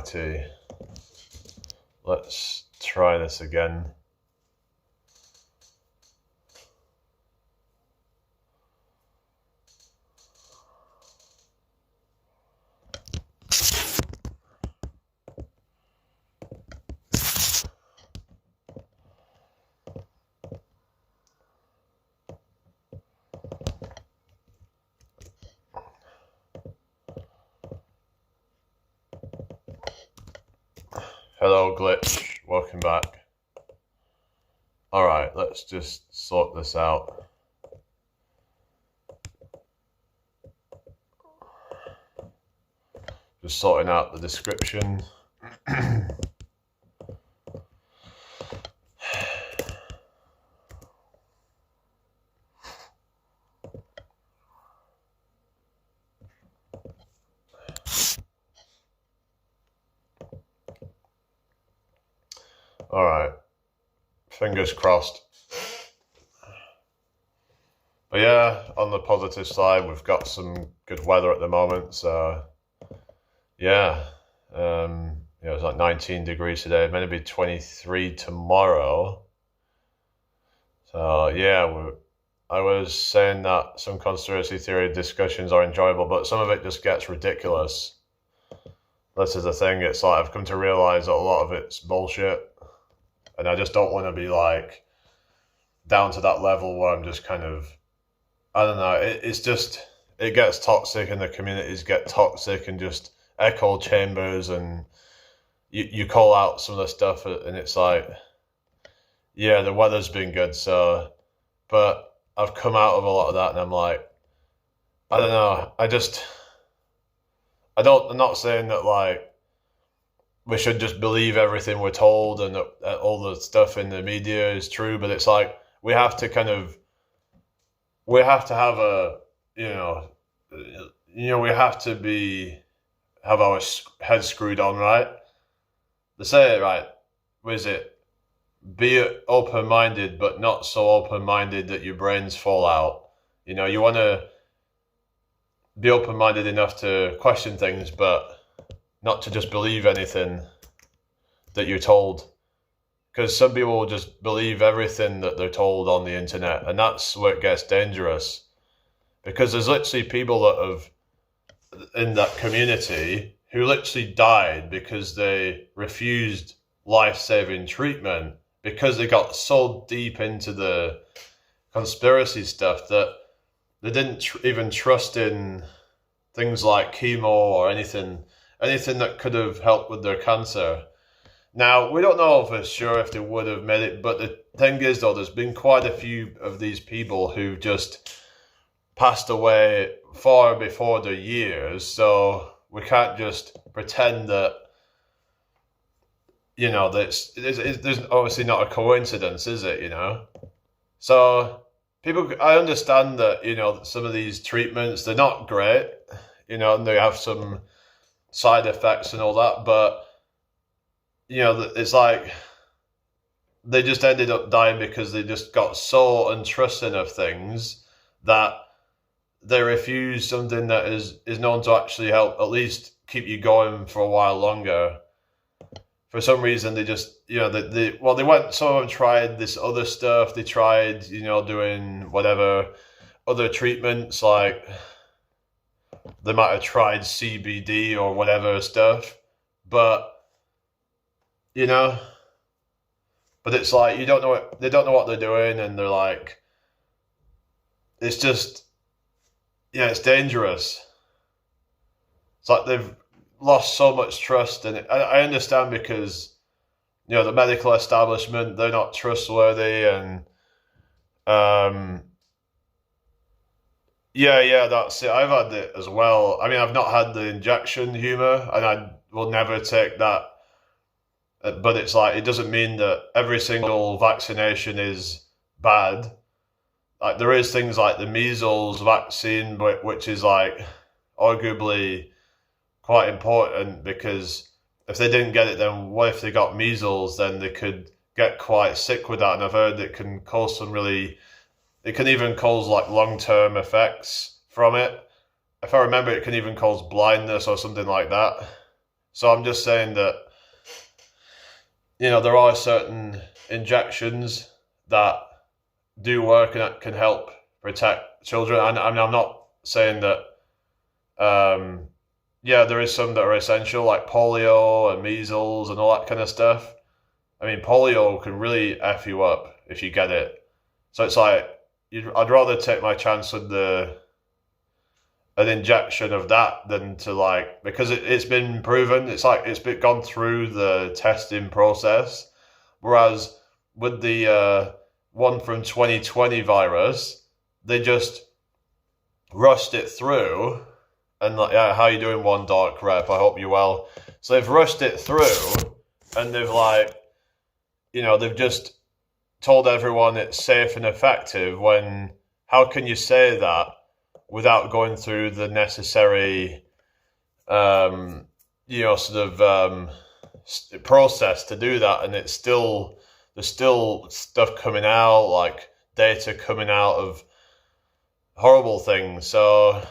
almighty. Let's try this again. Hello, Glitch. Welcome back. Alright, let's just sort this out. Just sorting out the description. Alright, fingers crossed. But yeah, on the positive side, we've got some good weather at the moment, so yeah. It's like 19 degrees today, meant to be 23 tomorrow. So yeah, I was saying that some conspiracy theory discussions are enjoyable, but some of it just gets ridiculous. This is the thing, it's like I've come to realize that a lot of it's bullshit. And I just don't want to be like down to that level where I'm just kind of, I don't know, it's just, it gets toxic and the communities get toxic and just echo chambers, and you call out some of the stuff and it's like, yeah, the weather's been good, so, but I've come out of a lot of that and I'm like, I don't know, I'm not saying that like, we should just believe everything we're told and that all the stuff in the media is true, but it's like we have to have a, we have to have our heads screwed on, right? They say it right. What is it? Be open-minded, but not so open-minded that your brains fall out. You want to be open-minded enough to question things, but not to just believe anything that you're told. Because some people will just believe everything that they're told on the internet, and that's where it gets dangerous. Because there's literally people that have, in that community, who literally died because they refused life-saving treatment, because they got so deep into the conspiracy stuff that they didn't even trust in things like chemo or anything that could have helped with their cancer. Now, we don't know for sure if they would have made it, but the thing is, though, there's been quite a few of these people who just passed away far before their years, so we can't just pretend that, there's obviously not a coincidence, is it, So, I understand that, some of these treatments, they're not great, and they have some side effects and all that, but it's like they just ended up dying because they just got so untrusting of things that they refuse something that is known to actually help at least keep you going for a while longer. For some reason, they just, they went, some of them tried this other stuff, they tried, doing whatever other treatments, like they might have tried CBD or whatever stuff, but but it's like they don't know what they're doing, and they're like, it's just, it's dangerous. It's like they've lost so much trust in it. I understand, because the medical establishment, they're not trustworthy, and that's it. I've had it as well. I mean, I've not had the injection humor, and I will never take that. But it's like, it doesn't mean that every single vaccination is bad. Like, there is things like the measles vaccine, which is like arguably quite important, because if they didn't get it, then what if they got measles? Then they could get quite sick with that, and I've heard it can cause it can even cause like long-term effects from it. If I remember, it can even cause blindness or something like that. So I'm just saying that, there are certain injections that do work and that can help protect children. And I'm not saying that, there is some that are essential, like polio and measles and all that kind of stuff. I mean, polio can really F you up if you get it. So it's like, I'd rather take my chance with an injection of that than to because it's been proven, it's been gone through the testing process. Whereas with the one from 2020 virus, they just rushed it through. And how you doing, One Dark Rep? I hope you're well. So they've rushed it through, and they've just told everyone it's safe and effective. When how can you say that without going through the necessary, process to do that? And there's still stuff coming out, like data coming out of horrible things. So,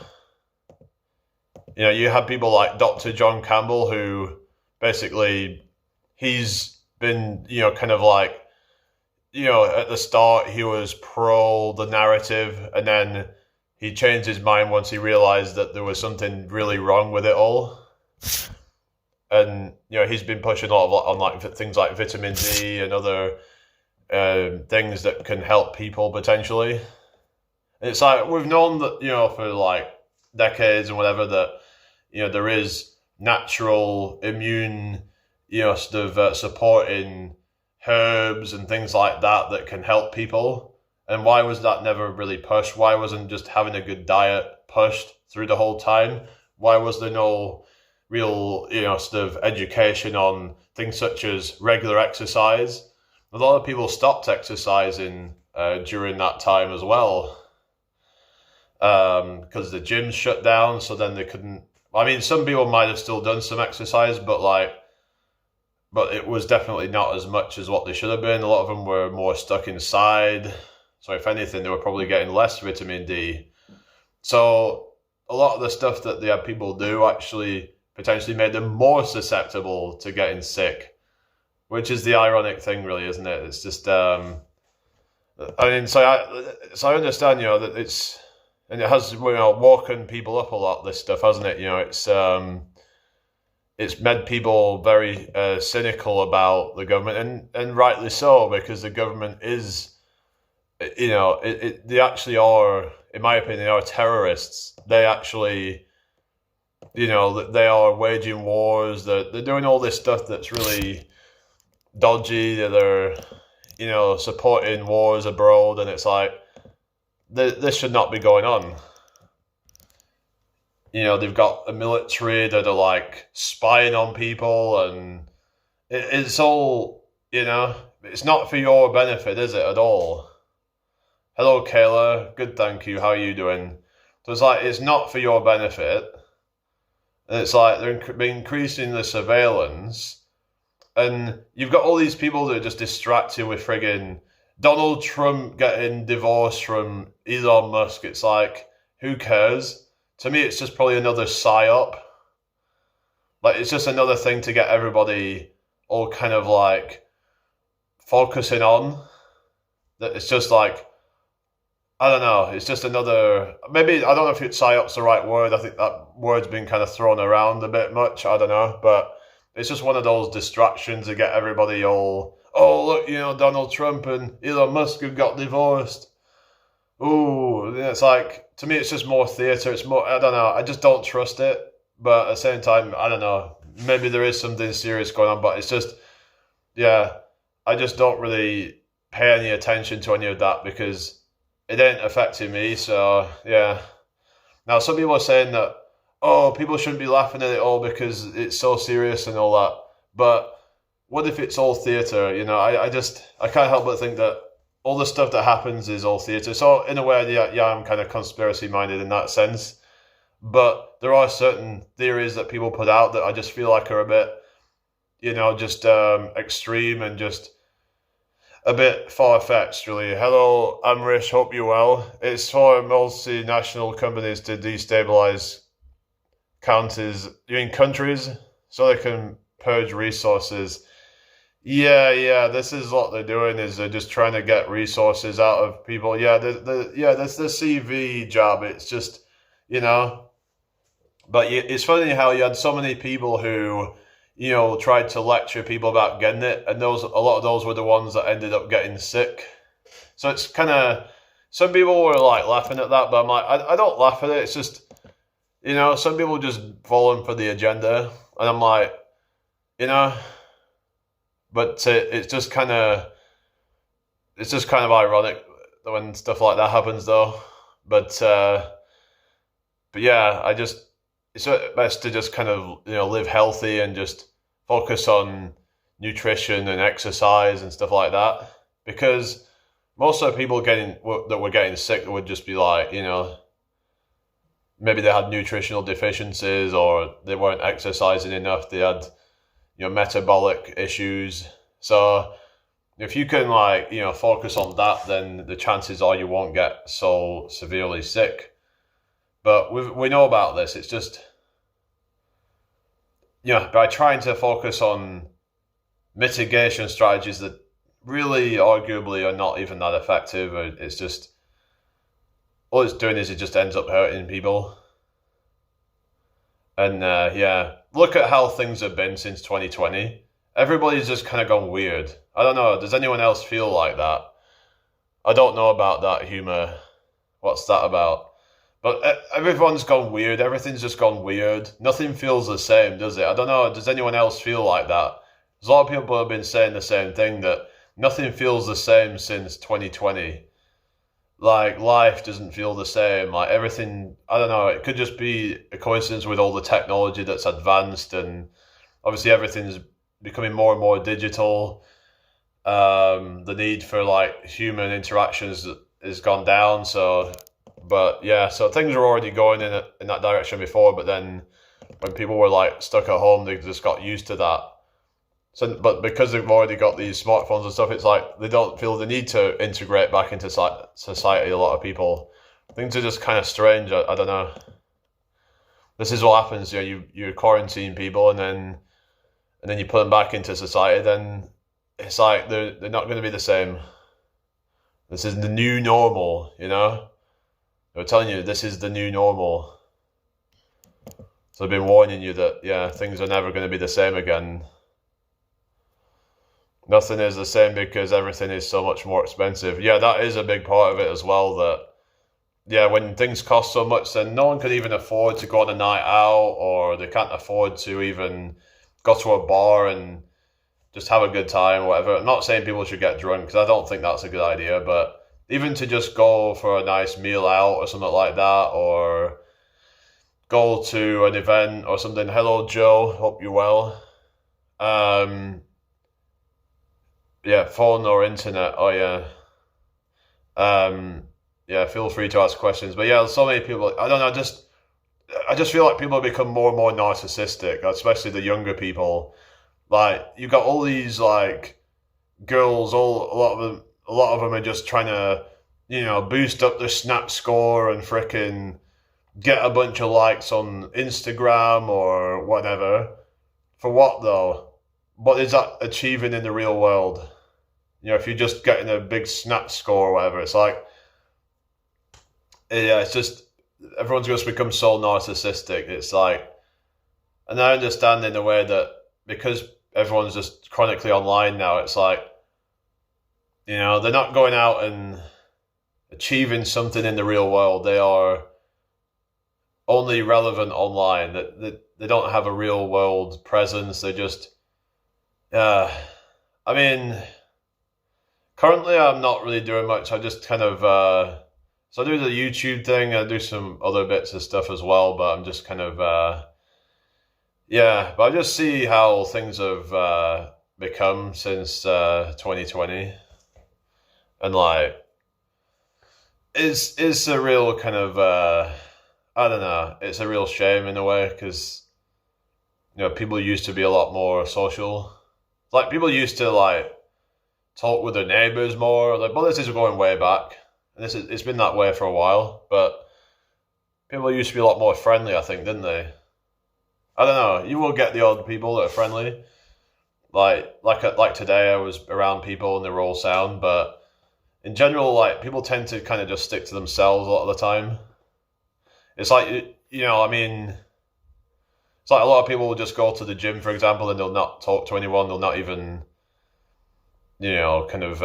you have people like Dr. John Campbell, who basically he's been, kind of at the start he was pro the narrative, and then he changed his mind once he realized that there was something really wrong with it all. And, he's been pushing a lot on things like vitamin D and other things that can help people potentially. And it's like, we've known that, for decades and whatever, that, there is natural immune, supporting herbs and things like that can help people. And why was that never really pushed? Why wasn't just having a good diet pushed through the whole time? Why was there no real, education on things such as regular exercise? A lot of people stopped exercising during that time as well, because the gyms shut down, so then they couldn't. I mean, some people might have still done some exercise, but it was definitely not as much as what they should have been. A lot of them were more stuck inside. So if anything, they were probably getting less vitamin D. So a lot of the stuff that they had people do actually potentially made them more susceptible to getting sick, which is the ironic thing, really, isn't it? It's just, so I understand, that it's, and it has, woken people up a lot, this stuff, hasn't it? It's made people very cynical about the government, and rightly so, because the government is, they actually are, in my opinion, they are terrorists. They actually, they are waging wars. They're doing all this stuff that's really dodgy. They're, supporting wars abroad, and it's like, this should not be going on. They've got a military that are spying on people, and it's all, it's not for your benefit, is it, at all? Hello, Kayla. Good, thank you. How are you doing? So it's not for your benefit. And it's they're increasing the surveillance. And you've got all these people that are just distracted with friggin' Donald Trump getting divorced from Elon Musk. It's who cares? To me, it's just probably another psyop. It's just another thing to get everybody all kind of focusing on. That it's just I don't know. It's just another. Maybe I don't know if psyop's the right word. I think that word's been kind of thrown around a bit much. I don't know, but it's just one of those distractions to get everybody all. Oh, look, Donald Trump and Elon Musk have got divorced. Ooh, it's to me, it's just more theatre. It's more. I don't know. I just don't trust it. But at the same time, I don't know. Maybe there is something serious going on. But it's just, yeah, I just don't really pay any attention to any of that because it ain't affecting me, so yeah. Now, some people are saying that, people shouldn't be laughing at it all because it's so serious and all that. But what if it's all theatre? I can't help but think that all the stuff that happens is all theatre. So in a way, yeah, I'm kind of conspiracy-minded in that sense. But there are certain theories that people put out that I just feel are a bit, just extreme and just a bit far-fetched, really. Hello, Amrish, hope you're well. It's for multinational companies to destabilize countries. You mean countries? so they can purge resources. Yeah, this is what they're doing, is they're just trying to get resources out of people. Yeah, that's the CV job. It's just, you know, but it's funny how you had so many people who, tried to lecture people about getting it, and a lot of those were the ones that ended up getting sick. So it's kind of, some people were like laughing at that, but I'm like, I don't laugh at it. It's just, some people just falling for the agenda, and I'm like, you know, but it's just kind of ironic when stuff like that happens, though. But yeah, it's best to just kind of live healthy and just focus on nutrition and exercise and stuff like that, because most of the people that were getting sick would just be like, maybe they had nutritional deficiencies, or they weren't exercising enough. They had, metabolic issues. So if you can focus on that, then the chances are you won't get so severely sick. But we know about this. It's just, by trying to focus on mitigation strategies that really arguably are not even that effective, it's just, all it's doing is it just ends up hurting people. And look at how things have been since 2020. Everybody's just kind of gone weird. I don't know, does anyone else feel like that? I don't know about that humor. What's that about? But everyone's gone weird. Everything's just gone weird. Nothing feels the same, does it? I don't know. Does anyone else feel like that? There's a lot of people have been saying the same thing, that nothing feels the same since 2020. Like, life doesn't feel the same. Like, everything, I don't know. It could just be a coincidence with all the technology that's advanced, and obviously everything's becoming more and more digital. The need for human interactions has gone down. So things were already going in that direction before, but then when people were stuck at home, they just got used to that. So, but because they've already got these smartphones and stuff, it's like they don't feel the need to integrate back into society. A lot of people, things are just kind of strange. I don't know. This is what happens. You quarantine people, and then you put them back into society. Then it's like they're not going to be the same. This is the new normal. They're telling you this is the new normal. So I've been warning you that, things are never going to be the same again. Nothing is the same because everything is so much more expensive. Yeah, that is a big part of it as well, that, when things cost so much, then no one can even afford to go on a night out, or they can't afford to even go to a bar and just have a good time, or whatever. I'm not saying people should get drunk, because I don't think that's a good idea, but even to just go for a nice meal out or something like that, or go to an event or something. Hello, Joe. Hope you're well. Phone or internet. Oh, yeah. Feel free to ask questions. But so many people, I don't know, I just feel like people have become more and more narcissistic, especially the younger people. You've got all these, girls, a lot of them are just trying to, boost up their Snap score and frickin' get a bunch of likes on Instagram or whatever. For what, though? What is that achieving in the real world? If you're just getting a big Snap score or whatever, it's like, it's just, everyone's just become so narcissistic. It's like, and I understand in a way that because everyone's just chronically online now, it's like, they're not going out and achieving something in the real world. They are only relevant online. That they don't have a real world presence. They just, currently I'm not really doing much. I just kind of, so I do the YouTube thing. I do some other bits of stuff as well, but I'm just kind of, but I just see how things have become since 2020. And it's a real kind of, I don't know, it's a real shame in a way, because, people used to be a lot more social. People used to, talk with their neighbours more. But this is going way back. And it's been that way for a while. But people used to be a lot more friendly, I think, didn't they? I don't know. You will get the odd people that are friendly. Like today, I was around people and they were all sound, but in general, like people tend to kind of just stick to themselves a lot of the time. It's like I mean, it's like a lot of people will just go to the gym, for example, and they'll not talk to anyone. They'll not even, kind of.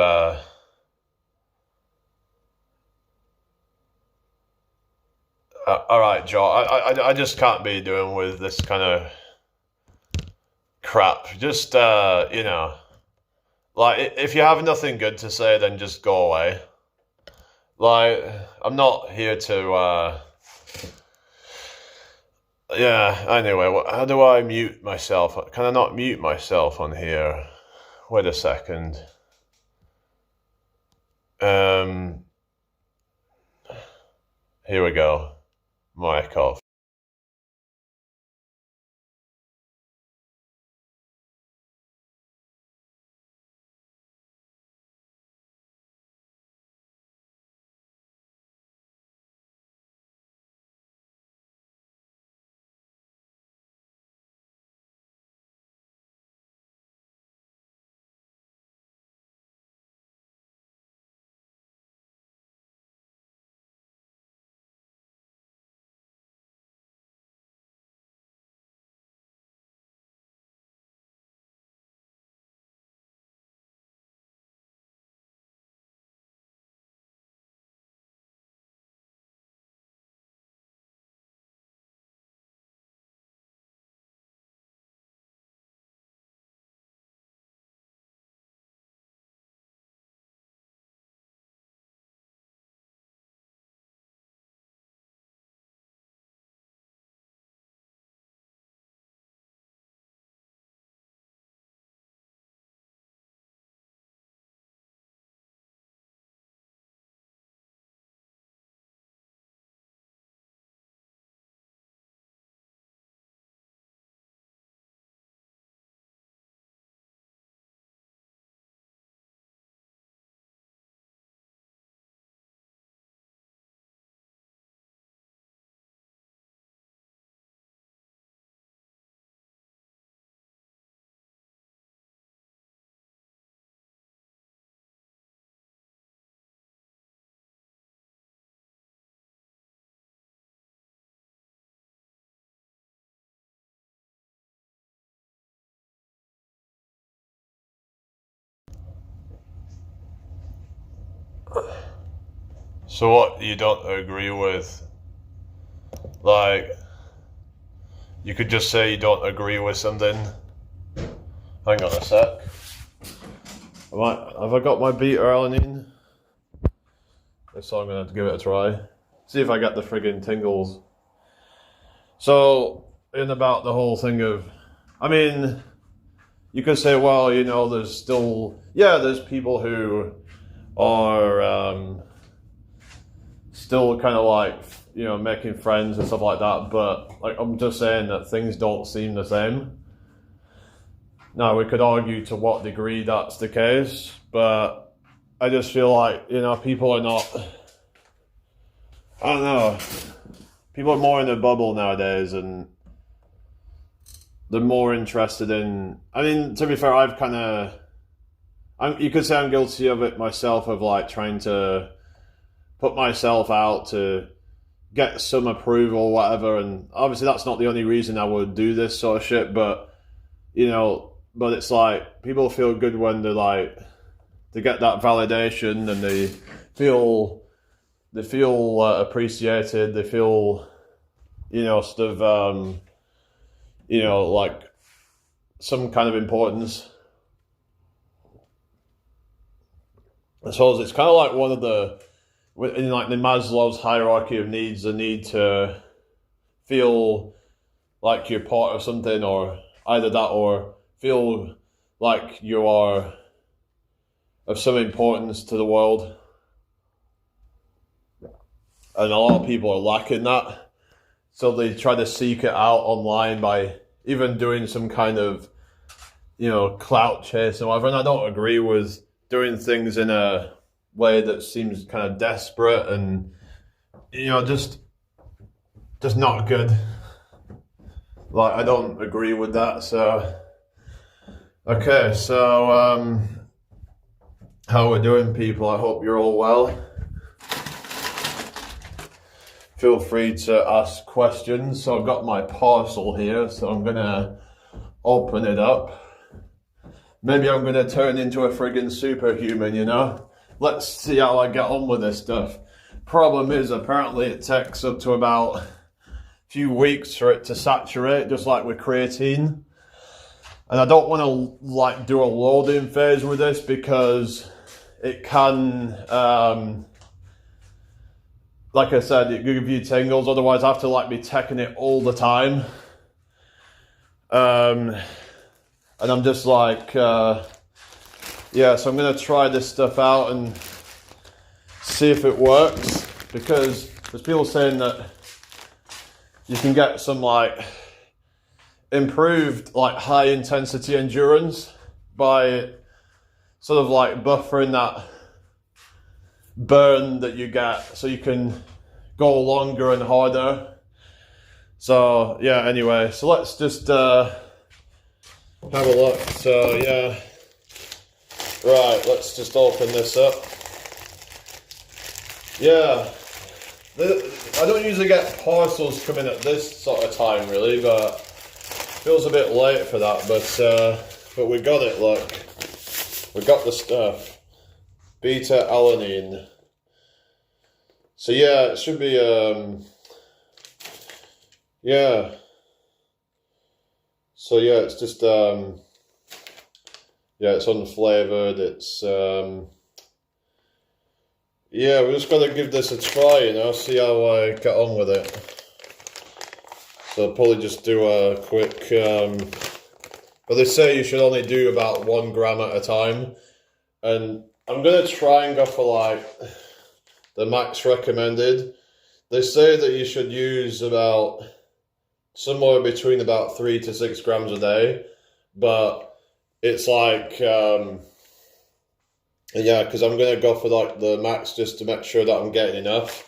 All right, Joe. I just can't be doing with this kind of crap. Just like if you have nothing good to say, then just go away. Like I'm not here to. Yeah. Anyway, how do I mute myself? Can I not mute myself on here? Wait a second. Here we go. Mic off. So what you don't agree with? Like, you could just say you don't agree with something. Hang on a sec. Have I got my beta alanine? If so, I'm gonna have to give it a try. See if I get the friggin' tingles. So, in about the whole thing of, I mean, you could say, well, there's still, there's people who are still kind of like, making friends and stuff like that, but like I'm just saying that things don't seem the same. Now, we could argue to what degree that's the case, but I just feel like, people are not, I don't know, people are more in a bubble nowadays and they're more interested in, I mean, to be fair, you could say I'm guilty of it myself, of like trying to put myself out to get some approval or whatever, and obviously that's not the only reason I would do this sort of shit, but but it's like people feel good when they get that validation and they feel appreciated, they feel sort of like some kind of importance. I suppose it's kind of like one of the, in like the Maslow's hierarchy of needs, the need to feel like you're part of something, or either that or feel like you are of some importance to the world. And a lot of people are lacking that. So they try to seek it out online by even doing some kind of, clout chase and whatever. And I don't agree with doing things in a way that seems kind of desperate and, just not good. Like, I don't agree with that, so... Okay, so, how we're doing, people? I hope you're all well. Feel free to ask questions. So I've got my parcel here, so I'm gonna open it up. Maybe I'm gonna turn into a friggin' superhuman, you know? Let's see how I get on with this stuff. Problem is, apparently it takes up to about a few weeks for it to saturate, just like with creatine. And I don't want to like do a loading phase with this because it can, like I said, it could give you tingles. Otherwise, I have to like be taking it all the time. And I'm just like, yeah. So I'm gonna try this stuff out and see if it works, because there's people saying that you can get some like improved like high intensity endurance by sort of like buffering that burn that you get, so you can go longer and harder. So yeah, anyway, so let's just have a look. So yeah, right, let's just open this up. Yeah, I don't usually get parcels coming at this sort of time really, but feels a bit late for that, but we got it, look. We got the stuff. Beta-alanine. So yeah, it should be, yeah. So yeah, it's just, yeah, it's unflavoured, it's, yeah, we're just gonna give this a try, you know, see how I get on with it. So I'll probably just do a quick, but they say you should only do about 1 gram at a time. And I'm gonna try and go for like the max recommended. They say that you should use about somewhere between about 3 to 6 grams a day, but it's like, yeah, because I'm gonna go for like the max just to make sure that I'm getting enough.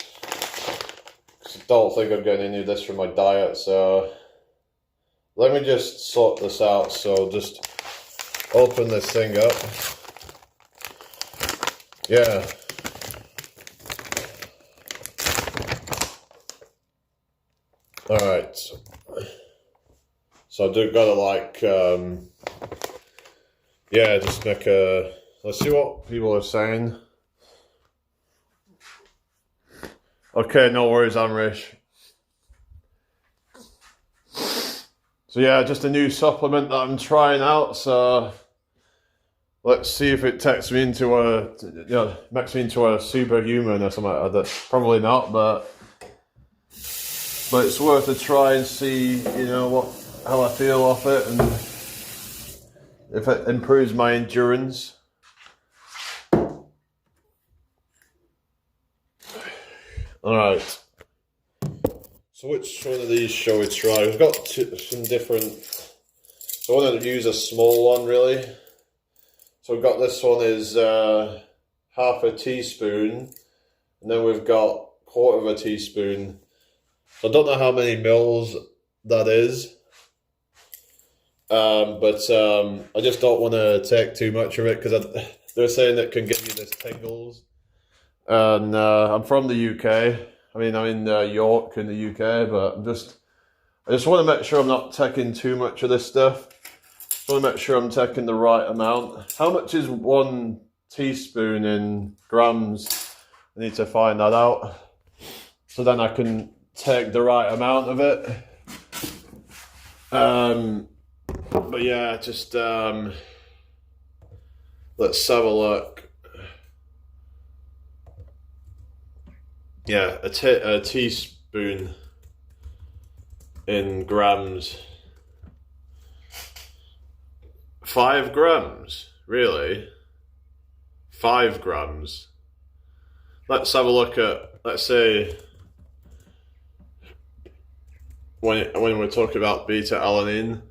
I don't think I'm getting any of this from my diet, so let me just sort this out. So just open this thing up. Yeah. Alright. So I do gotta like, yeah, just make a, let's see what people are saying. Okay, no worries, Amrish. So yeah, just a new supplement that I'm trying out, so let's see if it takes me into a, you know, makes me into a superhuman or something like that. Probably not, but it's worth a try and see, you know, how I feel off it and if it improves my endurance. Alright, so which one of these shall we try? We've got some different, so I want to use a small one really. So we've got this one is half a teaspoon, and then we've got 1/4 teaspoon. So I don't know how many mils that is, but I just don't want to take too much of it because they're saying it can give you this tingles. And I'm from the UK. I mean, I'm in York in the UK, but I just want to make sure I'm not taking too much of this stuff. I want to make sure I'm taking the right amount. How much is 1 teaspoon in grams? I need to find that out, so then I can take the right amount of it. But yeah, just let's have a look. Yeah, a teaspoon in grams. 5 grams? Really? 5 grams? Let's have a look at, let's say, when we're talking about beta-alanine.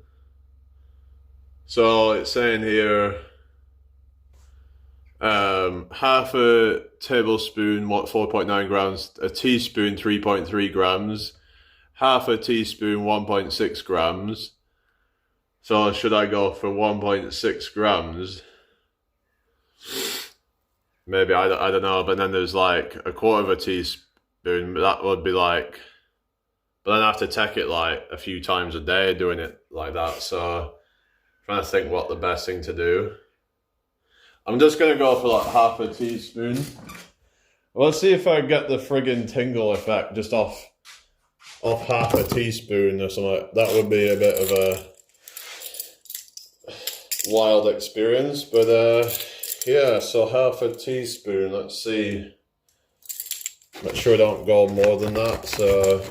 So it's saying here, half a tablespoon, 4.9 grams, a teaspoon, 3.3 grams, half a teaspoon, 1.6 grams. So should I go for 1.6 grams? Maybe, I don't know. But then there's like a quarter of a teaspoon. That would be like... But then I have to take it like a few times a day doing it like that. So I'm trying to think what the best thing to do. I'm just going to go for like half a teaspoon. Let's see if I get the friggin' tingle effect just off half a teaspoon or something. That would be a bit of a wild experience. But yeah, so half a teaspoon. Let's see. Make sure I don't go more than that. So,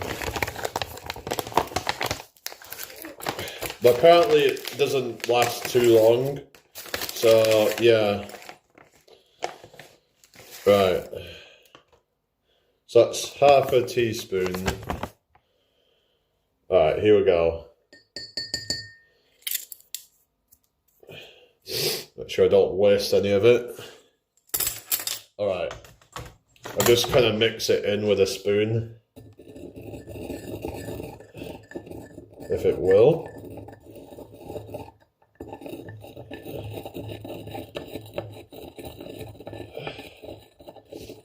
but apparently it doesn't last too long. So yeah. Right. So that's half a teaspoon. Alright, here we go. Make sure I don't waste any of it. Alright. I'll just kind of mix it in with a spoon. If it will.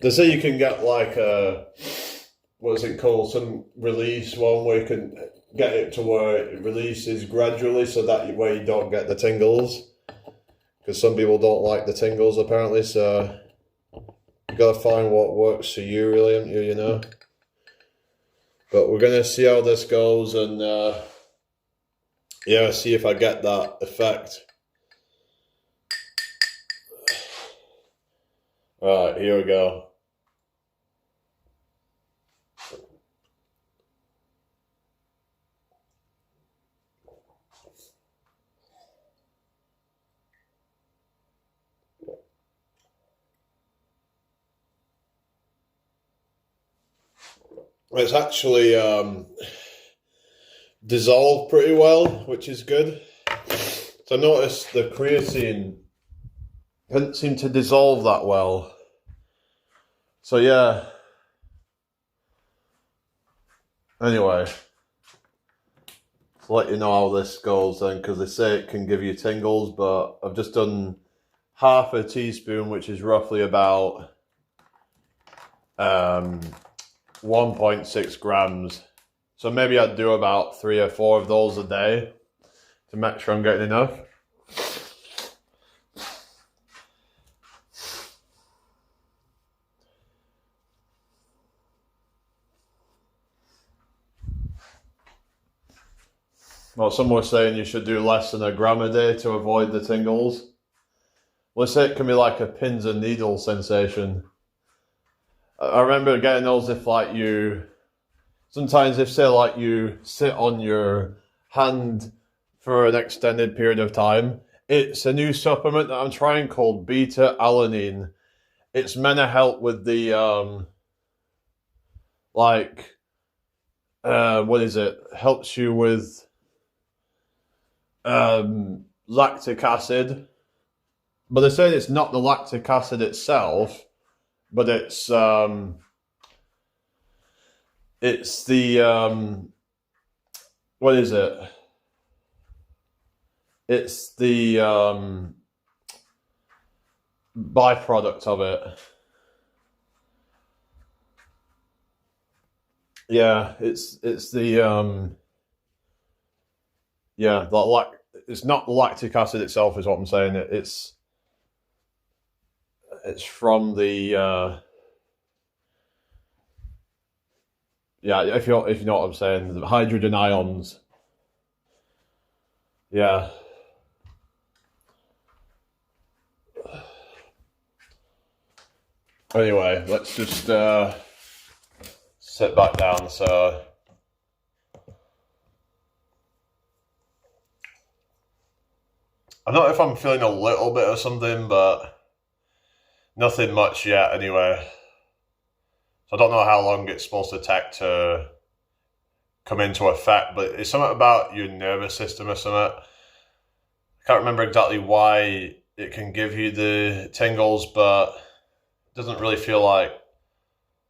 They say you can get like a, what's it called, some release one where you can get it to where it releases gradually so that way you don't get the tingles. Because some people don't like the tingles apparently, so you gotta find what works for you really, haven't you, you know? But we're gonna see how this goes and yeah, see if I get that effect. Alright, here we go. It's actually dissolved pretty well, which is good. So I noticed the creatine didn't seem to dissolve that well. So yeah. Anyway, to let you know how this goes then, because they say it can give you tingles, but I've just done half a teaspoon, which is roughly about 1.6 grams. So maybe I'd do about 3 or 4 of those a day to make sure I'm getting enough. Well, some were saying you should do less than a gram a day to avoid the tingles. Well, they say it can be like a pins and needles sensation. I remember getting those if like you, sometimes if say like you sit on your hand for an extended period of time. It's a new supplement that I'm trying called beta-alanine. It's meant to help with the, what is it? Helps you with lactic acid. But they're saying it's not the lactic acid itself, but it's the what is it? It's the byproduct of it. Yeah, it's the yeah, it's not the lactic acid itself is what I'm saying. It's from the yeah, if you know what I'm saying, the hydrogen ions. Yeah. Anyway, let's just sit back down. So I don't know if I'm feeling a little bit of something, but nothing much yet anyway. So I don't know how long it's supposed to take to come into effect, but it's something about your nervous system or something. I can't remember exactly why it can give you the tingles, but it doesn't really feel like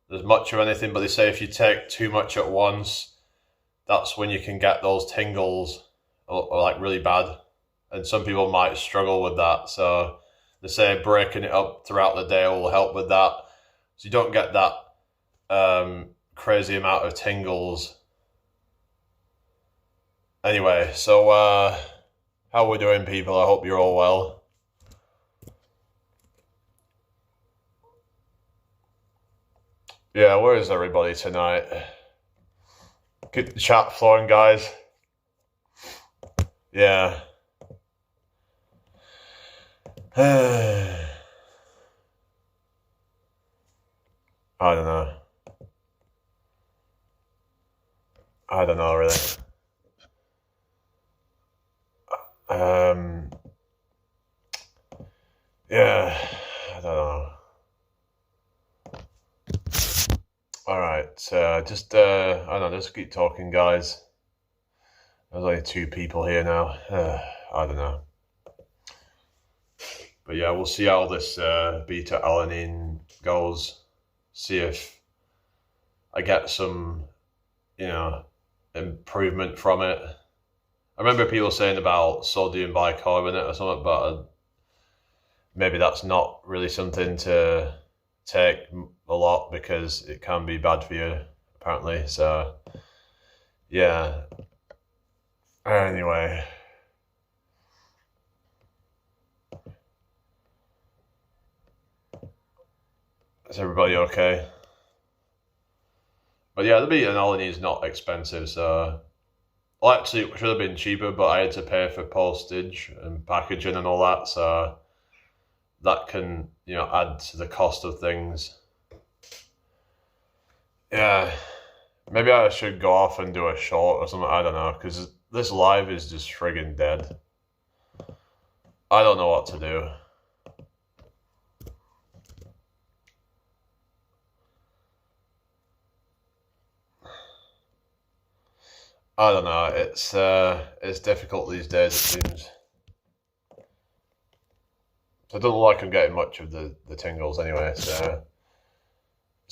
there's much of anything. But they say if you take too much at once, that's when you can get those tingles or like really bad. And some people might struggle with that. So they say breaking it up throughout the day will help with that. So you don't get that crazy amount of tingles. Anyway, so how we doing, people? I hope you're all well. Yeah, where is everybody tonight? Keep the chat flowing, guys. Yeah. I don't know. I don't know, really. Yeah, I don't know. Alright, just, I don't know, just keep talking, guys. There's only 2 people here now. I don't know. But yeah, we'll see how this beta-alanine goes. See if I get some, improvement from it. I remember people saying about sodium bicarbonate or something, but maybe that's not really something to take a lot because it can be bad for you, apparently. So, yeah. Anyway. Is everybody okay? But yeah, the beta-alanine is not expensive, so... Well, actually, it should have been cheaper, but I had to pay for postage and packaging and all that, so that can, add to the cost of things. Yeah, maybe I should go off and do a short or something, I don't know, because this live is just friggin' dead. I don't know what to do. I don't know, it's difficult these days, it seems. So it doesn't look like I'm getting much of the tingles anyway, so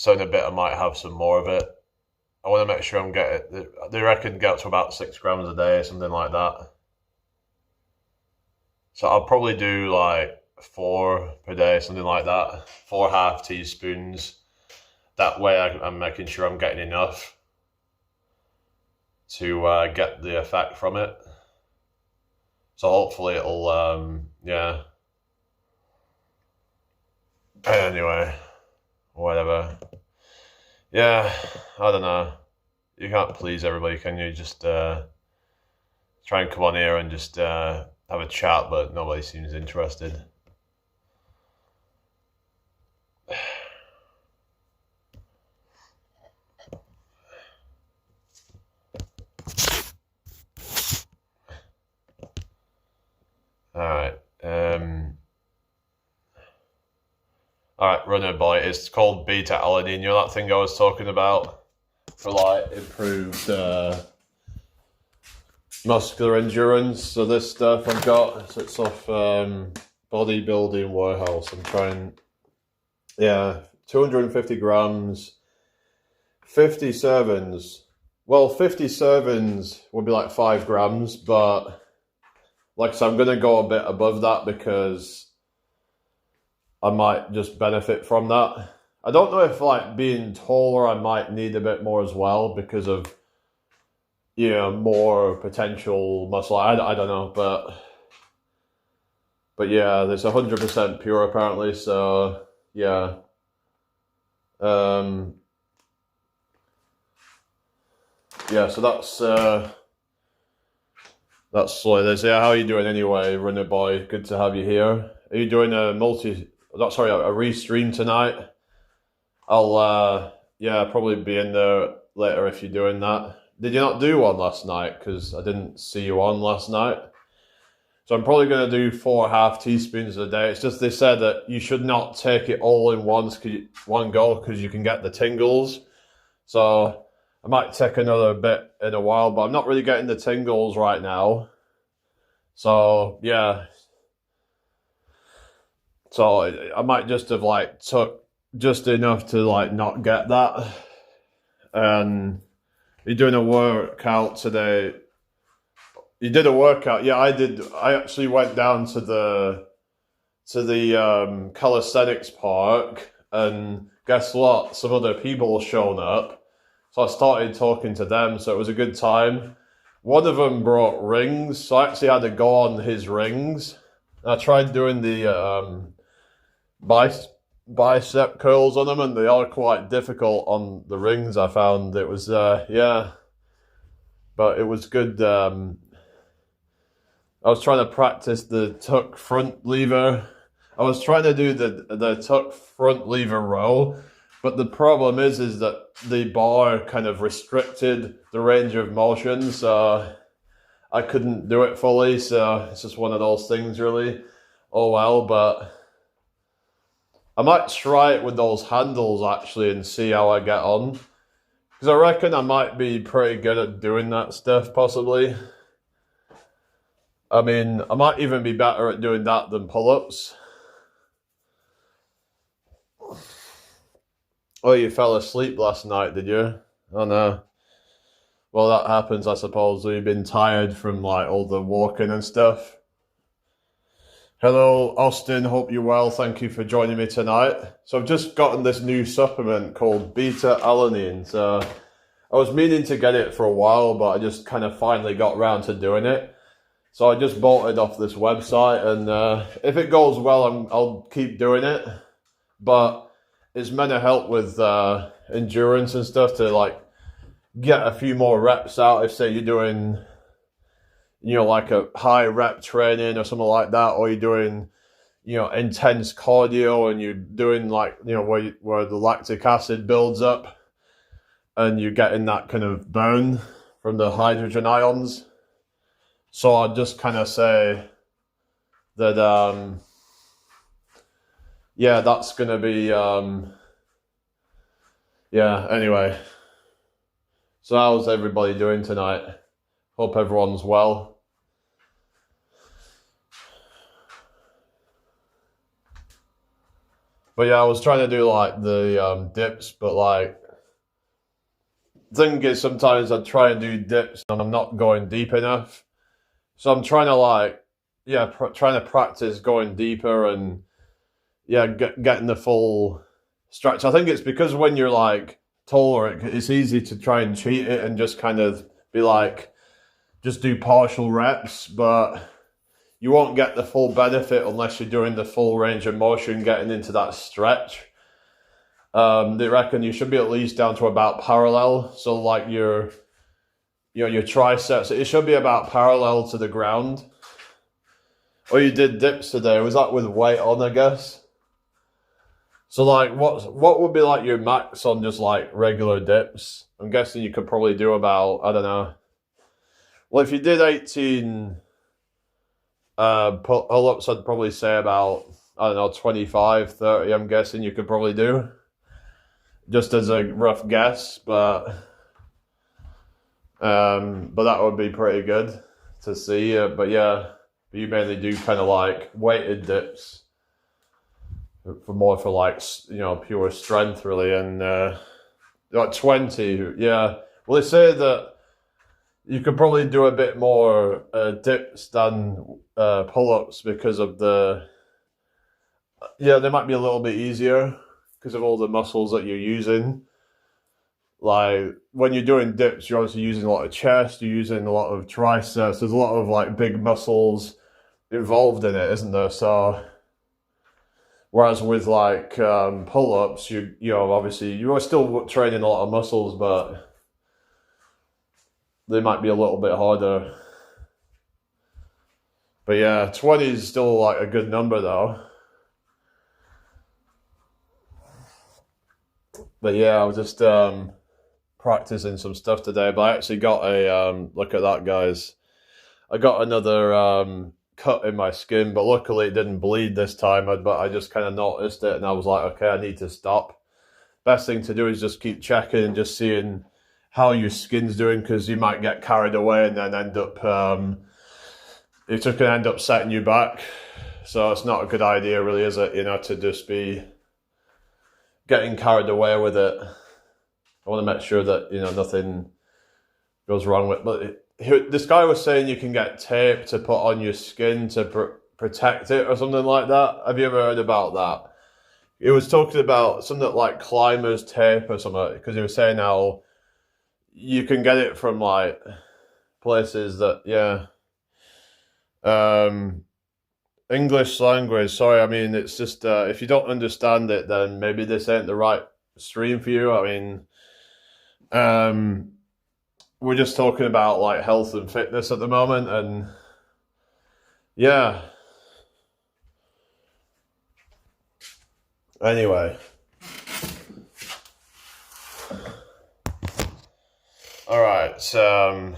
in a bit I might have some more of it. I want to make sure I'm getting, they reckon get up to about 6 grams a day, something like that. So I'll probably do like 4 per day, something like that. 4 half teaspoons. That way I'm making sure I'm getting enough to get the effect from it. So hopefully it'll, yeah. Anyway, whatever. Yeah, I don't know. You can't please everybody, can you? Just try and come on here and just have a chat, but nobody seems interested. Alright. Alright, Runner Boy. It's called beta-alanine. You know that thing I was talking about? For like improved muscular endurance. So this stuff I've got, so it's off Bodybuilding Warehouse. I'm trying, 250 grams, 50 servings. Well, 50 servings would be like 5 grams, but like I said, I'm going to go a bit above that because I might just benefit from that. I don't know if like being taller I might need a bit more as well because of more potential muscle. I don't know, but yeah, there's 100% pure apparently, so yeah. Yeah, so that's solid. They say, how are you doing anyway, Runner Boy? Good to have you here. Are you doing a restream tonight? I'll probably be in there later if you're doing that. Did you not do one last night? Because I didn't see you on last night. So I'm probably going to do 4 half teaspoons a day. It's just they said that you should not take it all in one go because you can get the tingles. So I might take another bit in a while, but I'm not really getting the tingles right now. So yeah. So I might just have like took just enough to like not get that. And Are you doing a workout today? You did a workout? Yeah, I did. I actually went down to the calisthenics park, and guess what? Some other people shown up, so I started talking to them. So it was a good time. One of them brought rings, so I actually had to go on his rings. I tried doing the bicep curls on them, and they are quite difficult on the rings. I found it was yeah, but it was good. I was trying to practice the tuck front lever. I was trying to do the tuck front lever row, but the problem is that the bar kind of restricted the range of motion, so I couldn't do it fully. So it's just one of those things, really. Oh well, but I might try it with those handles actually and see how I get on, because I reckon I might be pretty good at doing that stuff, possibly. I mean, I might even be better at doing that than pull-ups. Oh, you fell asleep last night, did you? Oh no. Well, that happens, I suppose, when you've been tired from like all the walking and stuff. Hello, Austin. Hope you're well. Thank you for joining me tonight. So I've just gotten this new supplement called beta-alanine. So I was meaning to get it for a while, but I just kind of finally got around to doing it. So I just bought it off this website, and if it goes well, I'll keep doing it. But it's meant to help with endurance and stuff, to like get a few more reps out. If say you're doing, like a high rep training or something like that, or you're doing, intense cardio, and you're doing like, where the lactic acid builds up, and you're getting that kind of burn from the hydrogen ions. So I'd just kind of say that, yeah, that's going to be, yeah, anyway. So how's everybody doing tonight? Hope everyone's well. But yeah, I was trying to do like the dips, but like, the thing is sometimes I try and do dips and I'm not going deep enough. So I'm trying to like, yeah, trying to practice going deeper and yeah, getting the full stretch. I think it's because when you're like taller, it's easy to try and cheat it and just kind of be like, just do partial reps, but you won't get the full benefit unless you're doing the full range of motion, getting into that stretch. They reckon you should be at least down to about parallel. So like your triceps, it should be about parallel to the ground. Or you did dips today. Was that with weight on, I guess? So like what would be like your max on just like regular dips? I'm guessing you could probably do about, I don't know. Well, if you did 18 pull-ups, I'd probably say about, I don't know, 25, 30, I'm guessing you could probably do. Just as a rough guess, but that would be pretty good to see. But yeah, you mainly do kind of like weighted dips for like, pure strength really. And like 20, yeah. Well, they say that you could probably do a bit more dips than pull-ups because of they might be a little bit easier because of all the muscles that you're using. Like when you're doing dips, you're obviously using a lot of chest, you're using a lot of triceps. There's a lot of like big muscles involved in it, isn't there? So whereas with like pull-ups, obviously you are still training a lot of muscles, but they might be a little bit harder. But yeah, 20 is still like a good number though. But yeah, I was just practicing some stuff today, but I actually got a, look at that, guys. I got another cut in my skin, but luckily it didn't bleed this time, but I just kind of noticed it, and I was like, okay, I need to stop. Best thing to do is just keep checking and just seeing how your skin's doing, because you might get carried away and then end up, it's just going to end up setting you back. So it's not a good idea really, is it, to just be getting carried away with it. I want to make sure that, nothing goes wrong with. But this guy was saying you can get tape to put on your skin to protect it or something like that. Have you ever heard about that? He was talking about something like climbers tape or something, because he was saying how you can get it from like places that, yeah. English language, sorry, I mean, it's just, if you don't understand it, then maybe this ain't the right stream for you. I mean, we're just talking about like health and fitness at the moment, and yeah. Anyway. All right. So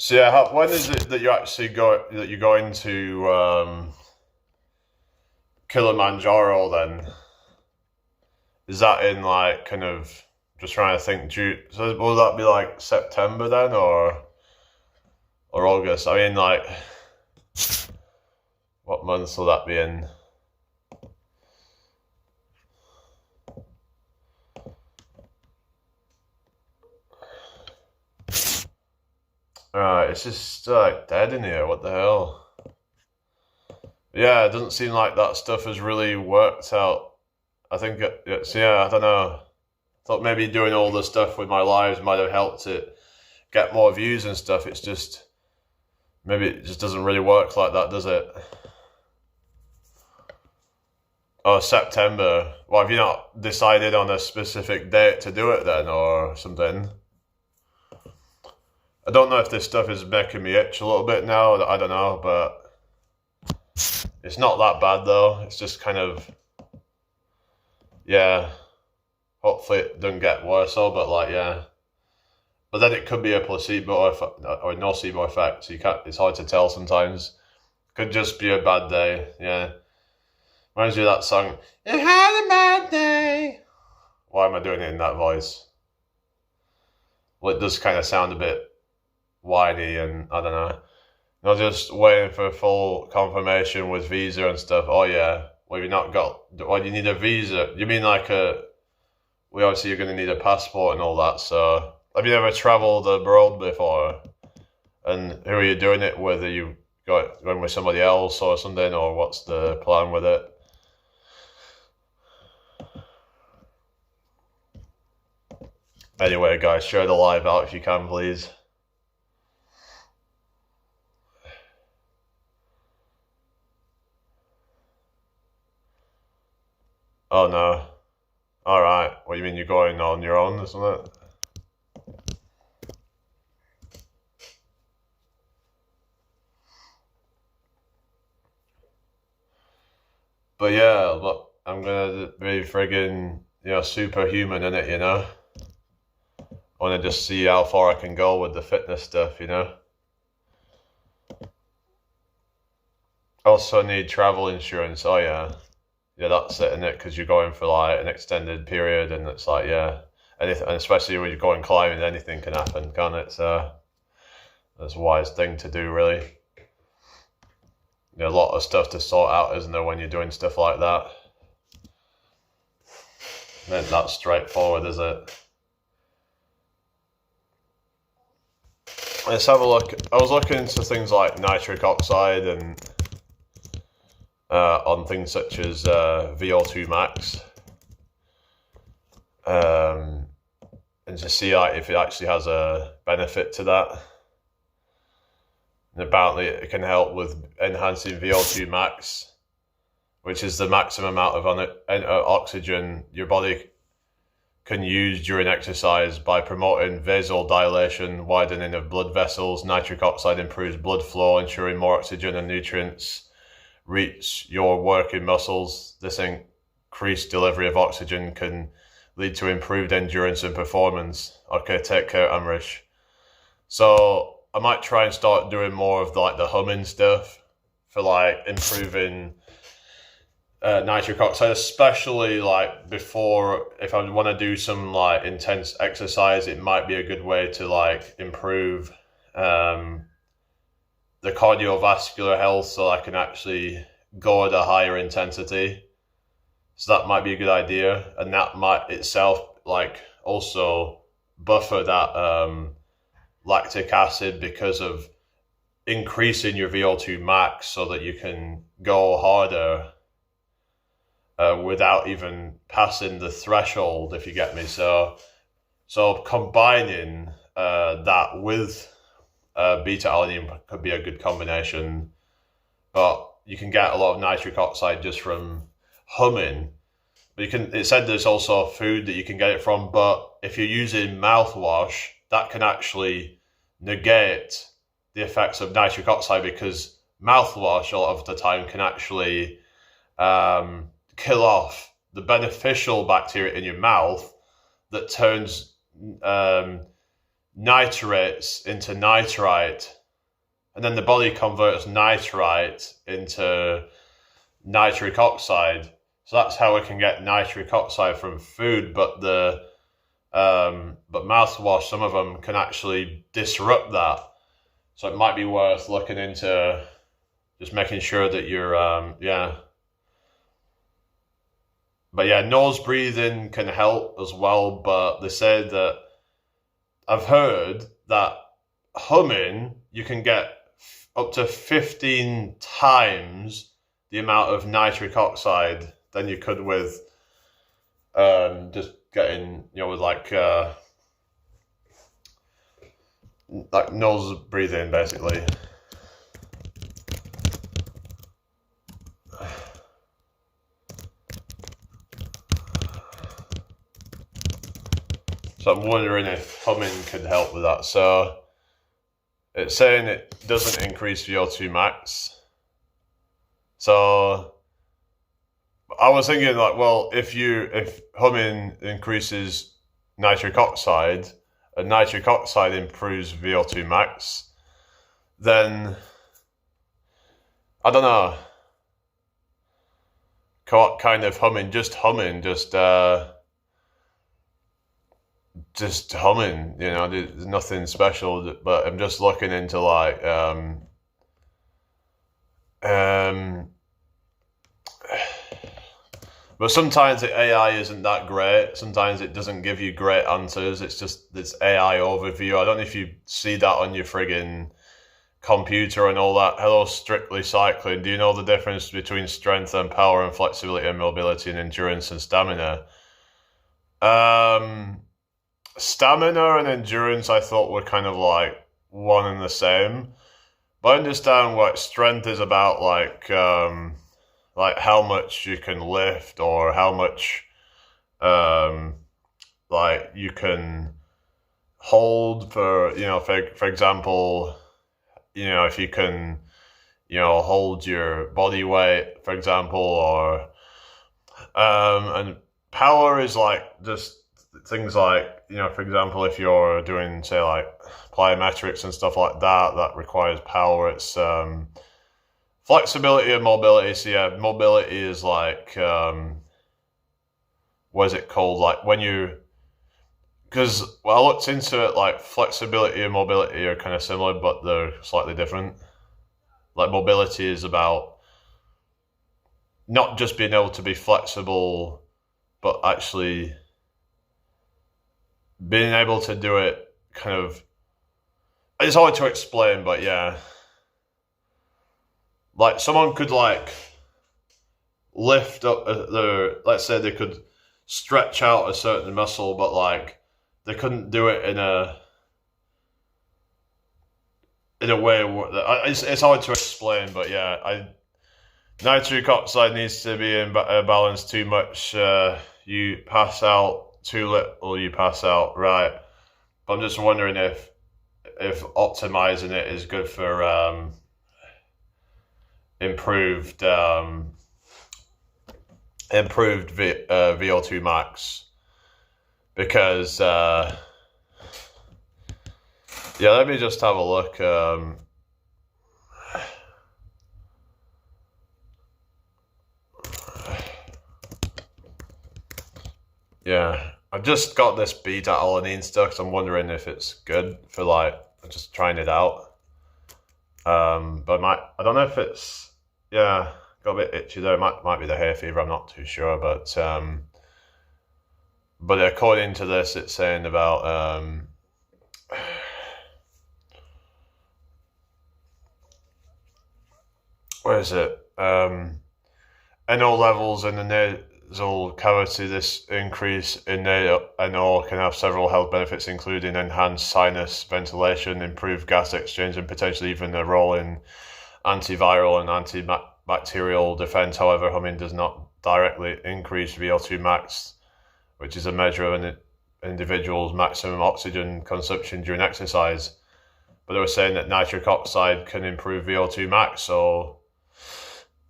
yeah, when is it that you actually you're going to Kilimanjaro then? Is that in like kind of, just trying to think, June? So will that be like September then, or August? I mean, like, what months will that be in? Alright, it's just like dead in here. What the hell? Yeah, it doesn't seem like that stuff has really worked out. I think it's, yeah, I don't know. Thought maybe doing all the stuff with my lives might have helped it get more views and stuff. It's just, maybe it just doesn't really work like that, does it? Oh, September. Well, have you not decided on a specific date to do it then, or something? I don't know if this stuff is making me itch a little bit now. I don't know, but it's not that bad though. It's just kind of, yeah. Hopefully it doesn't get worse though, but like, yeah. But then it could be a placebo or nocebo effect. So you can't. It's hard to tell sometimes. Could just be a bad day. Yeah. Reminds me of that song. You had a bad day. Why am I doing it in that voice? Well, it does kind of sound a bit whiny, and I don't know. Not just waiting for full confirmation with visa and stuff. Oh yeah, well you've not got. Well, you need a visa. You mean like a? We obviously you're going to need a passport and all that. So have you ever travelled abroad before? And who are you doing it with? Are you going with somebody else or something, or what's the plan with it? Anyway, guys, share the live out if you can, please. Oh no. Alright. What do you mean you're going on your own, isn't it? But yeah, look, I'm gonna be friggin', superhuman in it, I wanna just see how far I can go with the fitness stuff, Also need travel insurance. Oh yeah. Yeah, that's it, isn't it? Because you're going for like an extended period, and it's like, yeah, anything, and especially when you're going climbing, anything can happen, can't it? So that's a wise thing to do, really. A lot of stuff to sort out, isn't there, when you're doing stuff like that? Not that straightforward, is it? Let's have a look. I was looking into things like nitric oxide and on things such as VO2 max, and to see if it actually has a benefit to that. And apparently it can help with enhancing VO2 max, which is the maximum amount of oxygen your body can use during exercise by promoting vasodilation, widening of blood vessels. Nitric oxide improves blood flow, ensuring more oxygen and nutrients reach your working muscles. This increased delivery of oxygen can lead to improved endurance and performance. Okay, take care, Amrish. So I might try and start doing more of like the humming stuff for like improving nitric oxide, especially like before, if I want to do some like intense exercise, it might be a good way to like improve the cardiovascular health, so I can actually go at a higher intensity. So that might be a good idea, and that might itself like also buffer that lactic acid because of increasing your VO2 max so that you can go harder without even passing the threshold, if you get me. So combining that with beta-alanine could be a good combination, but you can get a lot of nitric oxide just from humming. But it said there's also food that you can get it from, but if you're using mouthwash, that can actually negate the effects of nitric oxide, because mouthwash a lot of the time can actually kill off the beneficial bacteria in your mouth that turns nitrates into nitrite, and then the body converts nitrite into nitric oxide. So that's how we can get nitric oxide from food, but mouthwash, some of them can actually disrupt that. So it might be worth looking into just making sure that you're But yeah, nose breathing can help as well, but they say that I've heard that humming, you can get up to 15 times the amount of nitric oxide than you could with just getting, with like nose breathing, basically. So I'm wondering if humming could help with that. So it's saying it doesn't increase VO2 max. So I was thinking like, well, if humming increases nitric oxide and nitric oxide improves VO2 max, then I don't know. What kind of humming? Just humming, just humming, there's nothing special, but I'm just looking into like but sometimes the AI isn't that great. Sometimes it doesn't give you great answers. It's just this AI overview. I don't know if you see that on your friggin' computer and all that. Hello, Strictly Cycling. Do you know the difference between strength and power and flexibility and mobility and endurance and stamina? Stamina and endurance I thought were kind of like one and the same. But I understand what strength is about, like how much you can lift or how much like you can hold for example, if you can, hold your body weight, for example, or and power is like just things like, for example, if you're doing, say, like plyometrics and stuff like that, that requires power. It's flexibility and mobility. So yeah, mobility is like, what is it called? Like when because I looked into it, like flexibility and mobility are kind of similar, but they're slightly different. Like mobility is about not just being able to be flexible, but actually being able to do it kind of, it's hard to explain, but yeah. Like someone could like lift up let's say they could stretch out a certain muscle, but like they couldn't do it in a way it's hard to explain, but yeah, nitric oxide needs to be in balance. Too much, you pass out. Too little, you pass out. Right. But I'm just wondering if optimizing it is good for improved VO2 max, because let me just have a look. Yeah, I've just got this beta-alanine stuff, so I'm wondering if it's good for like just trying it out. But I don't know if it's, got a bit itchy there. It might be the hay fever. I'm not too sure, but But according to this, it's saying about where is it? NO levels in the nasal cavity. This increase in NO can have several health benefits, including enhanced sinus ventilation, improved gas exchange, and potentially even a role in antiviral and antibacterial defense. However, humming does not directly increase VO2 max, which is a measure of an individual's maximum oxygen consumption during exercise. But they were saying that nitric oxide can improve VO2 max. So,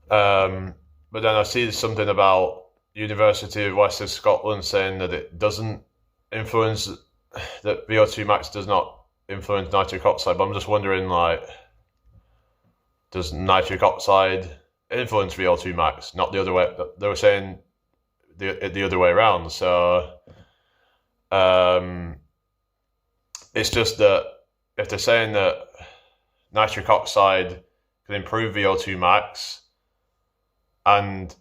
but then I see something about University of Western Scotland saying that it doesn't influence, that VO2 max does not influence nitric oxide. But I'm just wondering, like, does nitric oxide influence VO2 max? Not the other way. They were saying the other way around. So it's just that if they're saying that nitric oxide can improve VO2 max and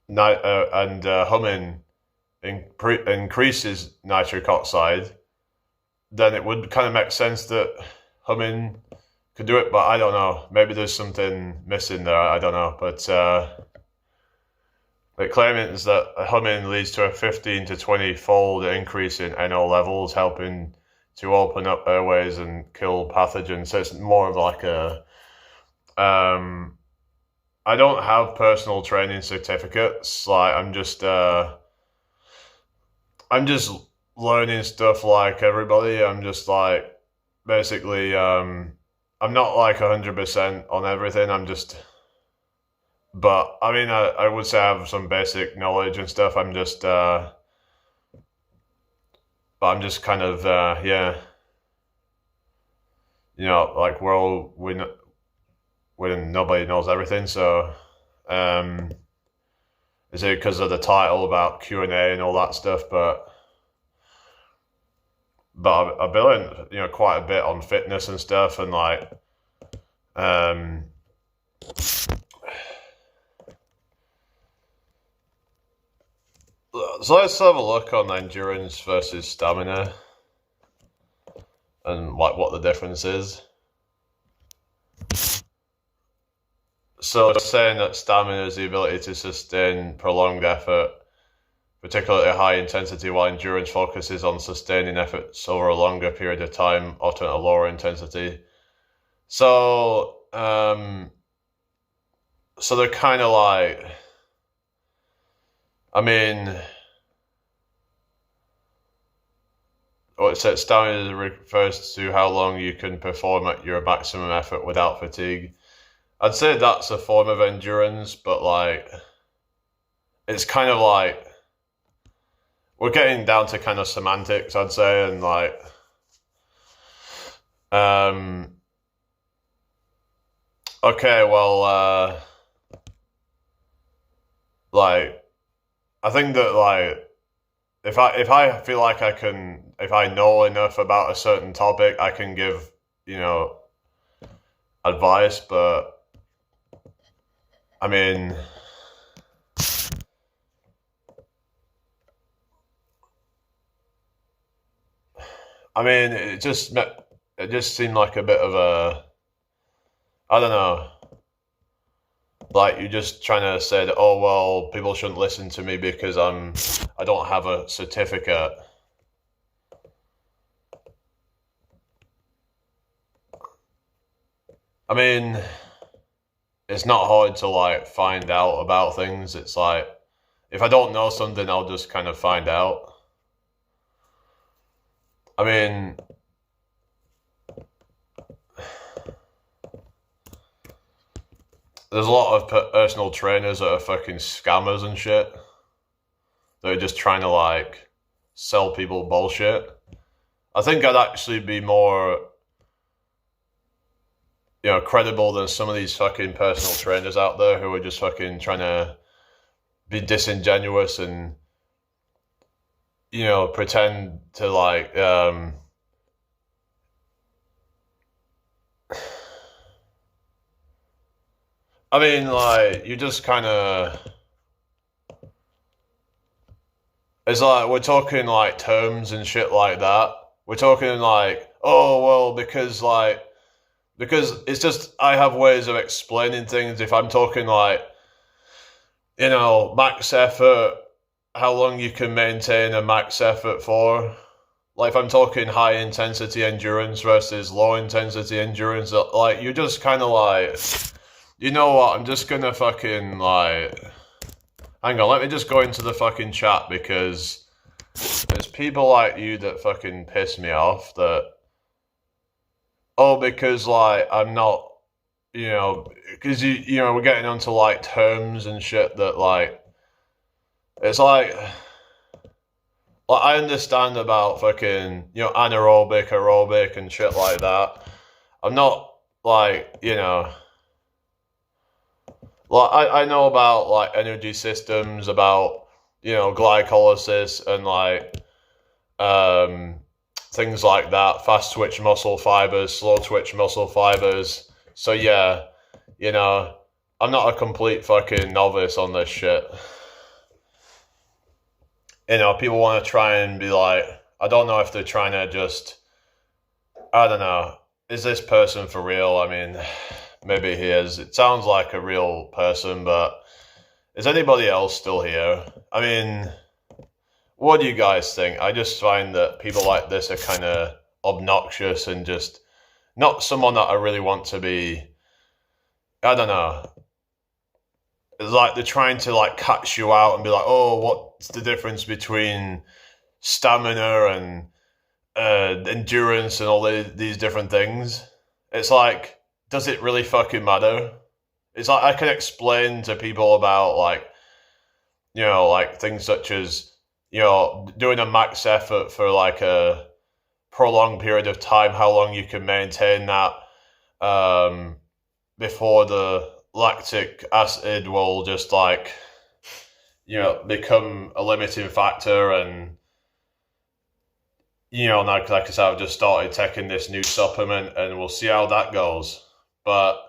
humming increases nitric oxide, then it would kind of make sense that humming could do it, but I don't know. Maybe there's something missing there. I don't know. But claiming is that humming leads to a 15 to 20-fold increase in NO levels, helping to open up airways and kill pathogens. So it's more of like a... I don't have personal training certificates. Like I'm just learning stuff like everybody. I'm just like basically I'm not like 100% on everything. But I mean, I would say I have some basic knowledge and stuff. But I'm just kind of, yeah, like when nobody knows everything. So, is it because of the title about Q&A and all that stuff? But I've been learning, quite a bit on fitness and stuff, and like, so let's have a look on endurance versus stamina, and like what the difference is. So it's saying that stamina is the ability to sustain prolonged effort, particularly high intensity, while endurance focuses on sustaining efforts over a longer period of time, often at a lower intensity. So, so they're kind of like, I mean, what it says, stamina refers to how long you can perform at your maximum effort without fatigue. I'd say that's a form of endurance, but like, it's kind of like, we're getting down to kind of semantics, I'd say, and like, okay, well, like, I think that like, if I feel like if I know enough about a certain topic, I can give, advice, but I mean, it just seemed like a bit of a, I don't know, like you're just trying to say that, oh well, people shouldn't listen to me because I don't have a certificate. I mean, it's not hard to like find out about things. It's like, if I don't know something, I'll just kind of find out. I mean, there's a lot of personal trainers that are fucking scammers and shit. They're just trying to like sell people bullshit. I think I'd actually be more, credible than some of these fucking personal trainers out there who are just fucking trying to be disingenuous and, pretend to like, I mean, like, you just kind of, It's like we're talking like terms and shit like that. We're talking like, oh well, because it's just I have ways of explaining things. If I'm talking like, max effort, how long you can maintain a max effort for. Like if I'm talking high intensity endurance versus low intensity endurance, like you're just kind of like, you know what? I'm just gonna fucking like, hang on, let me just go into the fucking chat because there's people like you that fucking piss me off. Because like I'm not, because we're getting onto like terms and shit that like, it's like I understand about fucking, anaerobic, aerobic and shit like that. I'm not like, I know about like energy systems, about, glycolysis and like, things like that, fast twitch muscle fibers, slow twitch muscle fibers. So yeah, I'm not a complete fucking novice on this shit. People want to try and be like, I don't know if they're trying to just, I don't know, is this person for real? I mean, maybe he is. It sounds like a real person, but is anybody else still here? I mean, what do you guys think? I just find that people like this are kind of obnoxious and just not someone that I really want to be, I don't know. It's like they're trying to like catch you out and be like, oh, what's the difference between stamina and endurance and all these different things? It's like, does it really fucking matter? It's like I can explain to people about like, like things such as, doing a max effort for like a prolonged period of time, how long you can maintain that before the lactic acid will just like, become a limiting factor. And, like I said, I've just started taking this new supplement and we'll see how that goes. But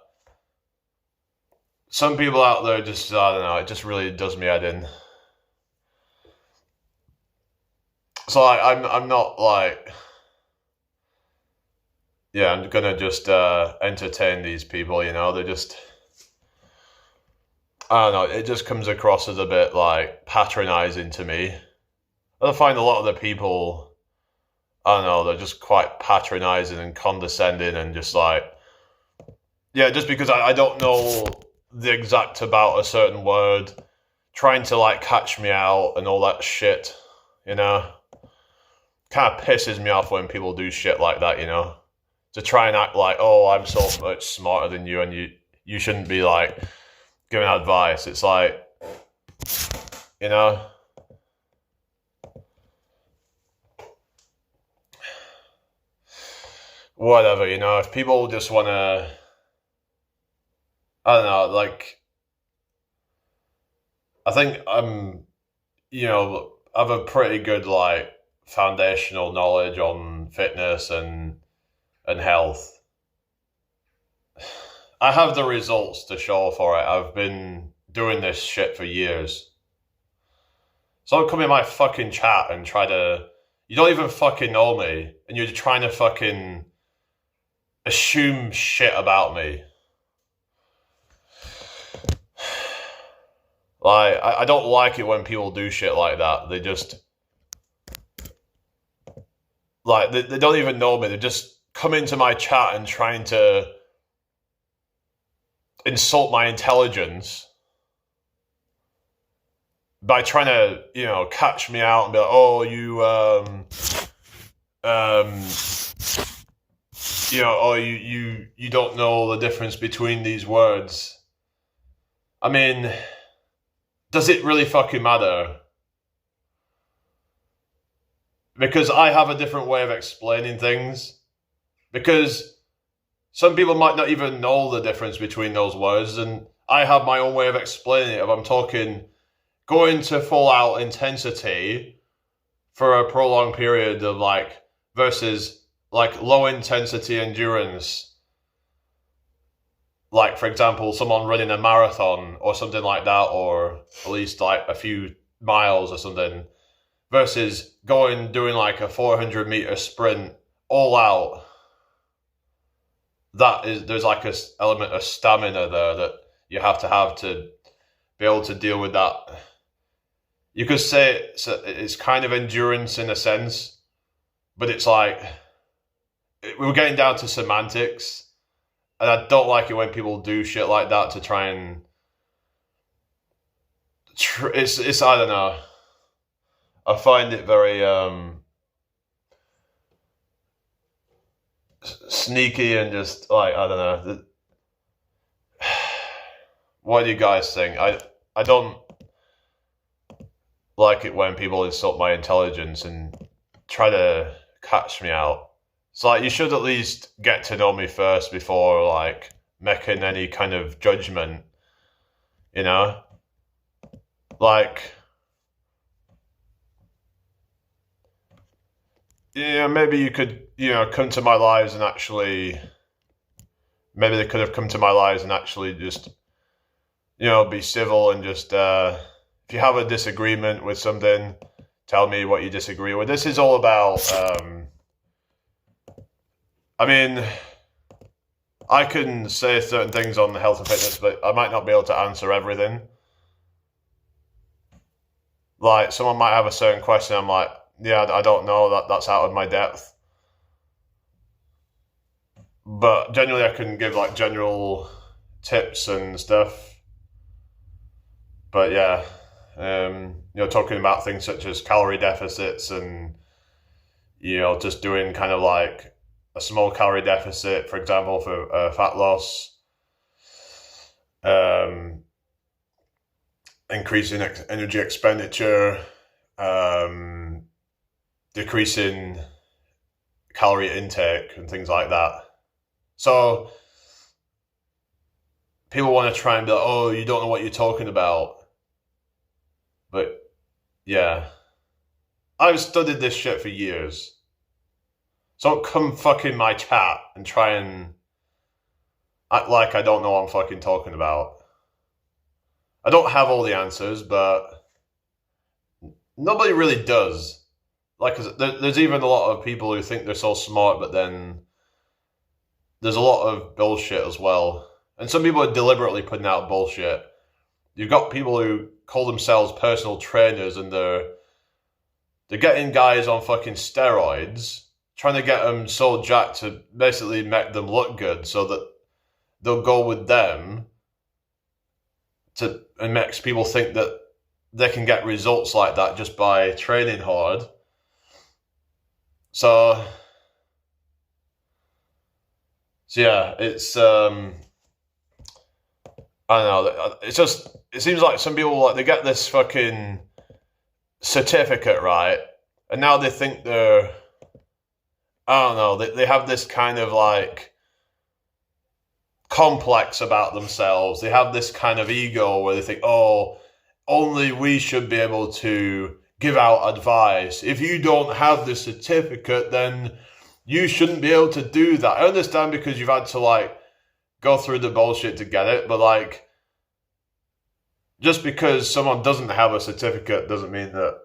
some people out there just, I don't know, it just really does me head in. So I'm not like, yeah, I'm gonna just entertain these people, they're just, I don't know, it just comes across as a bit like patronizing to me. I find a lot of the people, I don't know, they're just quite patronizing and condescending and just like, yeah, just because I don't know the exact about a certain word, trying to like catch me out and all that shit, kind of pisses me off when people do shit like that, to try and act like, oh, I'm so much smarter than you and you shouldn't be like giving advice. It's like, whatever, if people just want to, I don't know, like, I think I'm, I have a pretty good like foundational knowledge on fitness and health. I have the results to show for it. I've been doing this shit for years. So don't come in my fucking chat and try to, you don't even fucking know me and you're trying to fucking assume shit about me. Like, I don't like it when people do shit like that. They just, like, they don't even know me. They just come into my chat and trying to insult my intelligence by trying to, catch me out and be like, oh, you don't know the difference between these words. I mean, does it really fucking matter? Because I have a different way of explaining things. Because some people might not even know the difference between those words, and I have my own way of explaining it. If I'm talking going to full out intensity for a prolonged period of like, versus like low intensity endurance, like for example, someone running a marathon or something like that, or at least like a few miles or something, versus doing like a 400-meter sprint all out. There's like a element of stamina there that you have to be able to deal with that. You could say it's kind of endurance in a sense, but it's like we're getting down to semantics, and I don't like it when people do shit like that to try and. It's I don't know. I find it very sneaky and just like I don't know. What do you guys think? I don't like it when people insult my intelligence and try to catch me out. It's like you should at least get to know me first before like making any kind of judgment. You know, like yeah, maybe you could come to my lives and actually maybe they could have come to my lives and actually just be civil and just if you have a disagreement with something, tell me what you disagree with. This is all about I mean, I can say certain things on health and fitness, but I might not be able to answer everything. Like, someone might have a certain question, I'm like, yeah, I don't know, that's out of my depth. But generally, I can give, like, general tips and stuff. But, yeah, talking about things such as calorie deficits and, just doing kind of like a small calorie deficit, for example, for fat loss, increasing energy expenditure, decreasing calorie intake and things like that. So people want to try and be like, oh, you don't know what you're talking about. But yeah, I've studied this shit for years. So don't come fucking my chat and try and act like I don't know what I'm fucking talking about. I don't have all the answers, but nobody really does. Like, there's even a lot of people who think they're so smart, but then there's a lot of bullshit as well. And some people are deliberately putting out bullshit. You've got people who call themselves personal trainers and they're getting guys on fucking steroids, trying to get them so jacked to basically make them look good so that they'll go with them and makes people think that they can get results like that just by training hard. So yeah, it's I don't know. It seems like some people like they get this fucking certificate, right? And now they think they're I don't know, they have this kind of like complex about themselves. They have this kind of ego where they think, oh, only we should be able to give out advice. If you don't have the certificate, then you shouldn't be able to do that. I understand because you've had to like go through the bullshit to get it, but like just because someone doesn't have a certificate doesn't mean that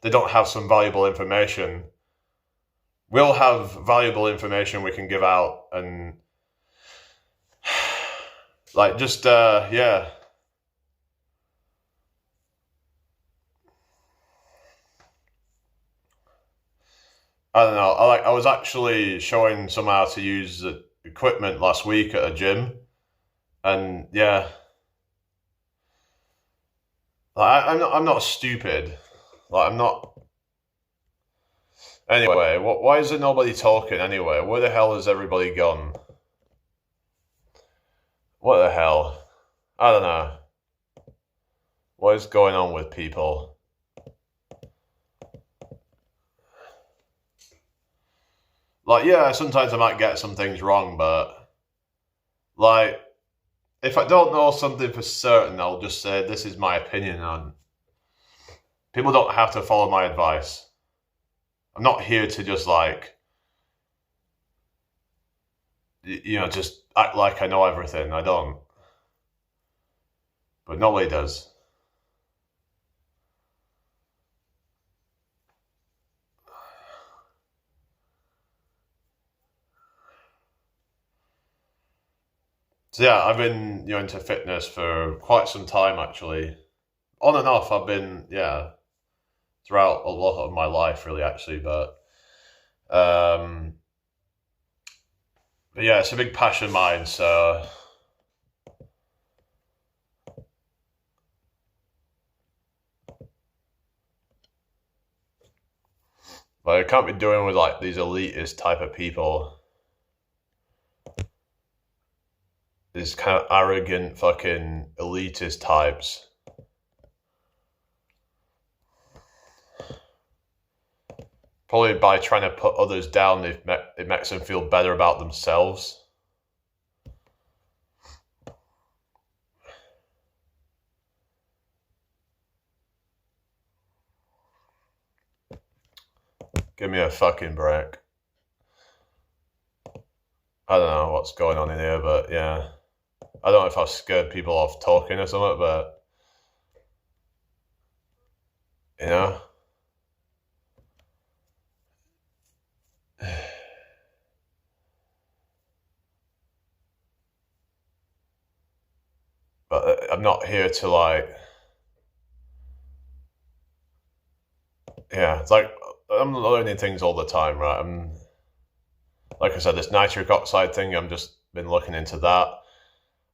they don't have some valuable information. We'll have valuable information we can give out and like just yeah. I don't know. I was actually showing someone how to use the equipment last week at a gym, and yeah, like, I'm not stupid. Like I'm not. Anyway, why is there nobody talking anyway? Where the hell has everybody gone? What the hell? I don't know. What is going on with people? Like, yeah, sometimes I might get some things wrong, but like, if I don't know something for certain, I'll just say this is my opinion on. People don't have to follow my advice. I'm not here to just like, just act like I know everything. I don't. But nobody does. So yeah, I've been into fitness for quite some time actually. On and off, I've been throughout a lot of my life really actually, um, but yeah, it's a big passion of mine. So like, I can't be doing with like these elitist type of people, these kind of arrogant fucking elitist types. Probably by trying to put others down, it makes them feel better about themselves. Give me a fucking break. I don't know what's going on in here, but yeah. I don't know if I've scared people off talking or something, but you know. But I'm not here to like, it's like I'm learning things all the time, right? Like I said, this nitric oxide thing, I'm just been looking into that.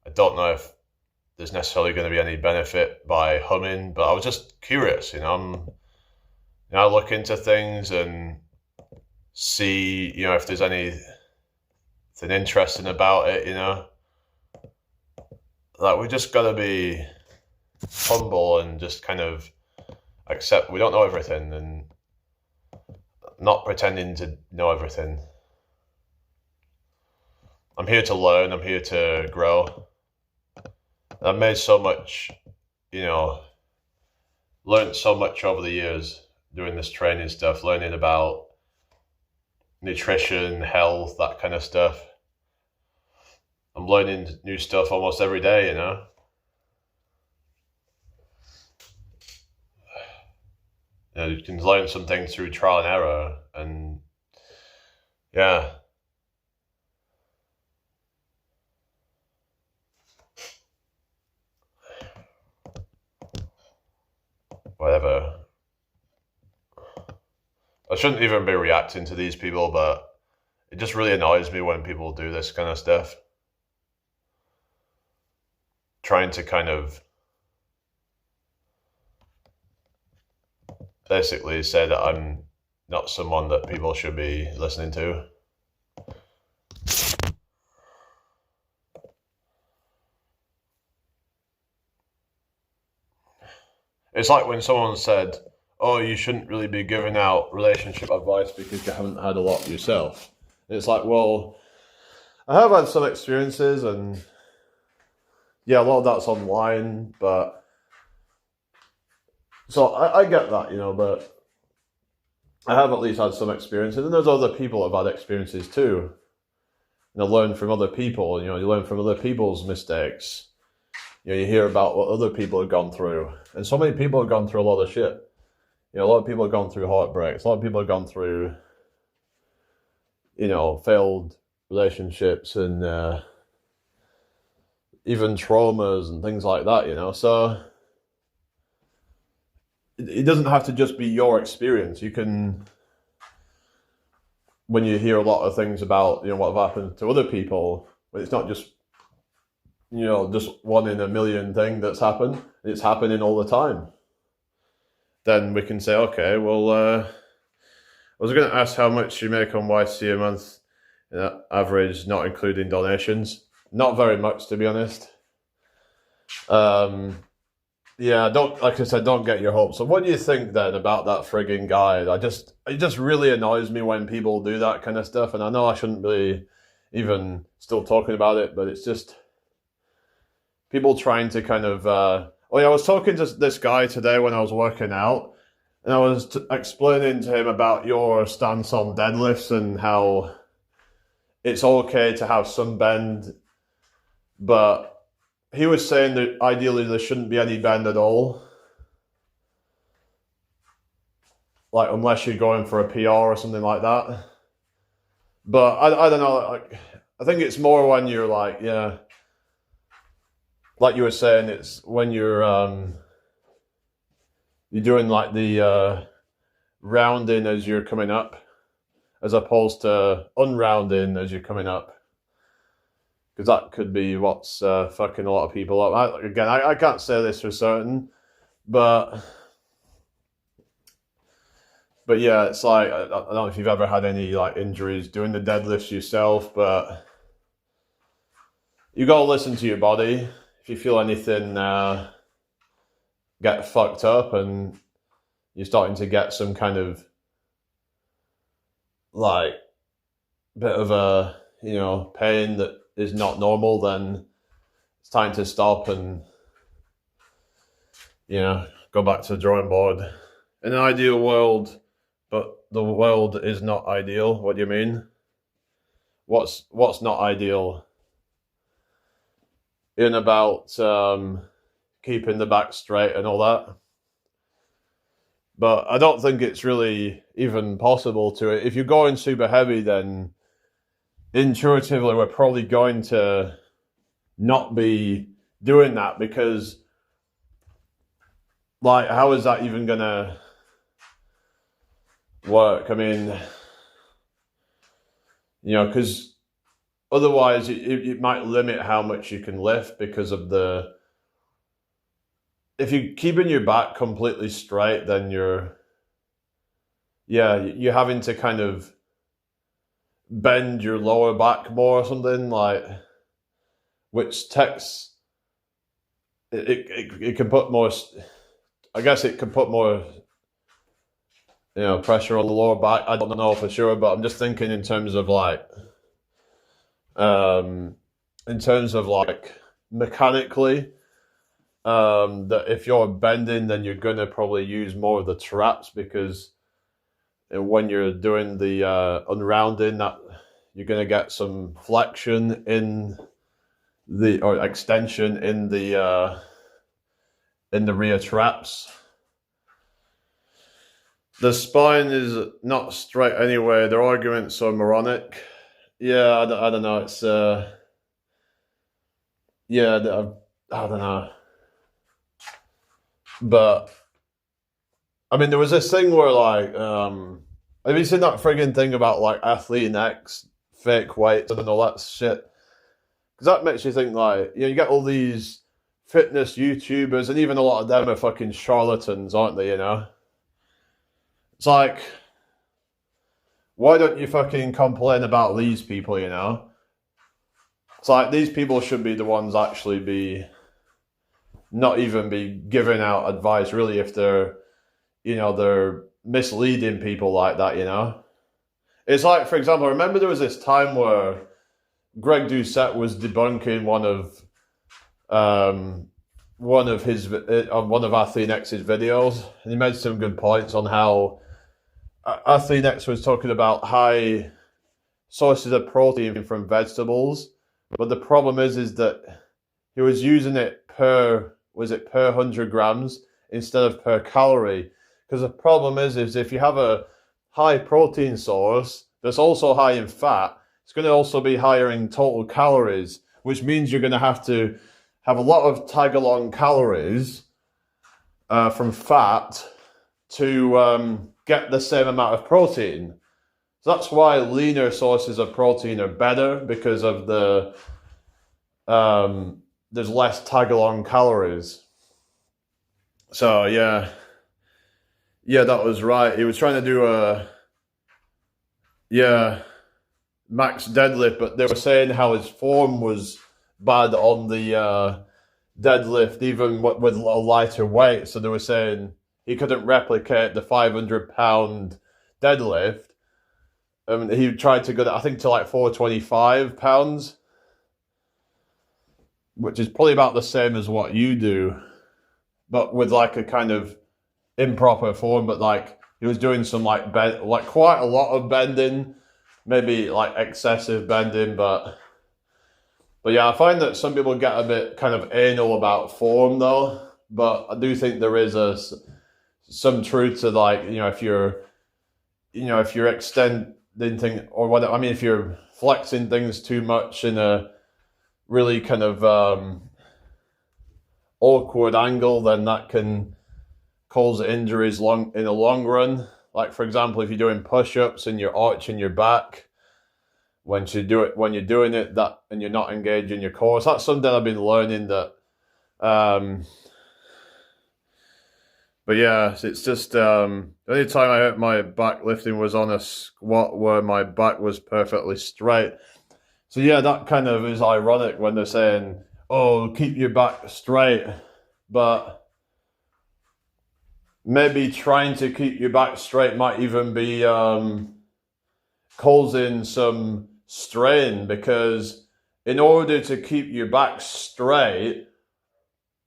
I don't know if there's necessarily going to be any benefit by humming, but I was just curious, I look into things and see, if there's anything interesting about it, Like, we just got to be humble and just kind of accept we don't know everything and not pretending to know everything. I'm here to learn, I'm here to grow. I've made so much, learned so much over the years doing this training stuff, learning about nutrition, health, that kind of stuff. I'm learning new stuff almost every day, You can learn some things through trial and error, and yeah. Whatever. I shouldn't even be reacting to these people, but it just really annoys me when people do this kind of stuff. Trying to kind of basically say that I'm not someone that people should be listening to. It's like when someone said, "Oh, you shouldn't really be giving out relationship advice because you haven't had a lot yourself." And it's like, well, I have had some experiences, and yeah, a lot of that's online, but so I get that, but I have at least had some experiences, and there's other people that have had experiences too. Learn from other people, you learn from other people's mistakes. You hear about what other people have gone through. And so many people have gone through a lot of shit. A lot of people have gone through heartbreaks. A lot of people have gone through, failed relationships and even traumas and things like that, So it doesn't have to just be your experience. You can, when you hear a lot of things about, what have happened to other people, it's not just just one in a million thing that's happened. It's happening all the time. Then we can say, okay, well, I was going to ask how much you make on YC a month, average, not including donations. Not very much, to be honest. Like I said, don't get your hopes. So what do you think then about that frigging guy? It just really annoys me when people do that kind of stuff. And I know I shouldn't be even still talking about it, but it's just people trying to kind of, I was talking to this guy today when I was working out, and I was explaining to him about your stance on deadlifts and how it's okay to have some bend, but he was saying that ideally there shouldn't be any bend at all. Like, unless you're going for a PR or something like that. But I don't know, I think it's more when you're like, like you were saying, it's when you're doing like the rounding as you're coming up, as opposed to unrounding as you're coming up, because that could be what's fucking a lot of people up. I can't say this for certain, but yeah, it's like I don't know if you've ever had any like injuries doing the deadlifts yourself, but you gotta listen to your body. If you feel anything get fucked up and you're starting to get some kind of like bit of a pain that is not normal, then it's time to stop and go back to the drawing board. In an ideal world, but the world is not ideal. What do you mean? What's not ideal? In about keeping the back straight and all that. But I don't think it's really even possible to. If you're going super heavy, then intuitively we're probably going to not be doing that, because like, how is that even gonna work? I mean, because otherwise it might limit how much you can lift, because of if you're keeping your back completely straight, then you're having to kind of bend your lower back more or something, like, which takes it can put more, I guess it can put more pressure on the lower back. I don't know for sure, but I'm just thinking in terms of like mechanically, that if you're bending, then you're gonna probably use more of the traps, because when you're doing the unrounding, that you're gonna get some flexion or extension in the rear traps. The spine is not straight anyway. Their arguments are moronic. Yeah, I don't know. It's I don't know. But I mean, there was this thing where like, have you seen that frigging thing about like Athlean-X, fake weights and all that shit? Because that makes you think like, you get all these fitness YouTubers, and even a lot of them are fucking charlatans, aren't they? It's like, why don't you fucking complain about these people? It's like these people should be the ones actually not even be giving out advice, really, if they're misleading people like that. It's like, for example, I remember there was this time where Greg Doucette was debunking one of Athlean-X's videos, and he made some good points on how Athlean-X was talking about high sources of protein from vegetables, but the problem is that he was using it per 100 grams instead of per calorie. Because the problem is if you have a high protein source that's also high in fat, it's going to also be higher in total calories, which means you're going to have a lot of tag-along calories from fat to get the same amount of protein. So that's why leaner sources of protein are better, because of there's less tag-along calories. So yeah, that was right. He was trying to do a max deadlift, but they were saying how his form was bad on the deadlift, even with a lighter weight. So they were saying he couldn't replicate the 500-pound deadlift. He tried to go, I think, to like 425 pounds, which is probably about the same as what you do, but with like a kind of improper form. But like, he was doing some like quite a lot of bending, maybe like excessive bending, but yeah, I find that some people get a bit kind of anal about form though. But I do think there is some truth to, like, if you're extending things or whatever. I mean, if you're flexing things too much in a really kind of awkward angle, then that can cause injuries in the long run. Like, for example, if you're doing push-ups and you're arching your back when you're doing it, that and you're not engaging your core. So that's something I've been learning that. But yeah, it's just the only time I hurt my back lifting was on a squat where my back was perfectly straight. So yeah, that kind of is ironic when they're saying, "Oh, keep your back straight," but maybe trying to keep your back straight might even be causing some strain, because in order to keep your back straight,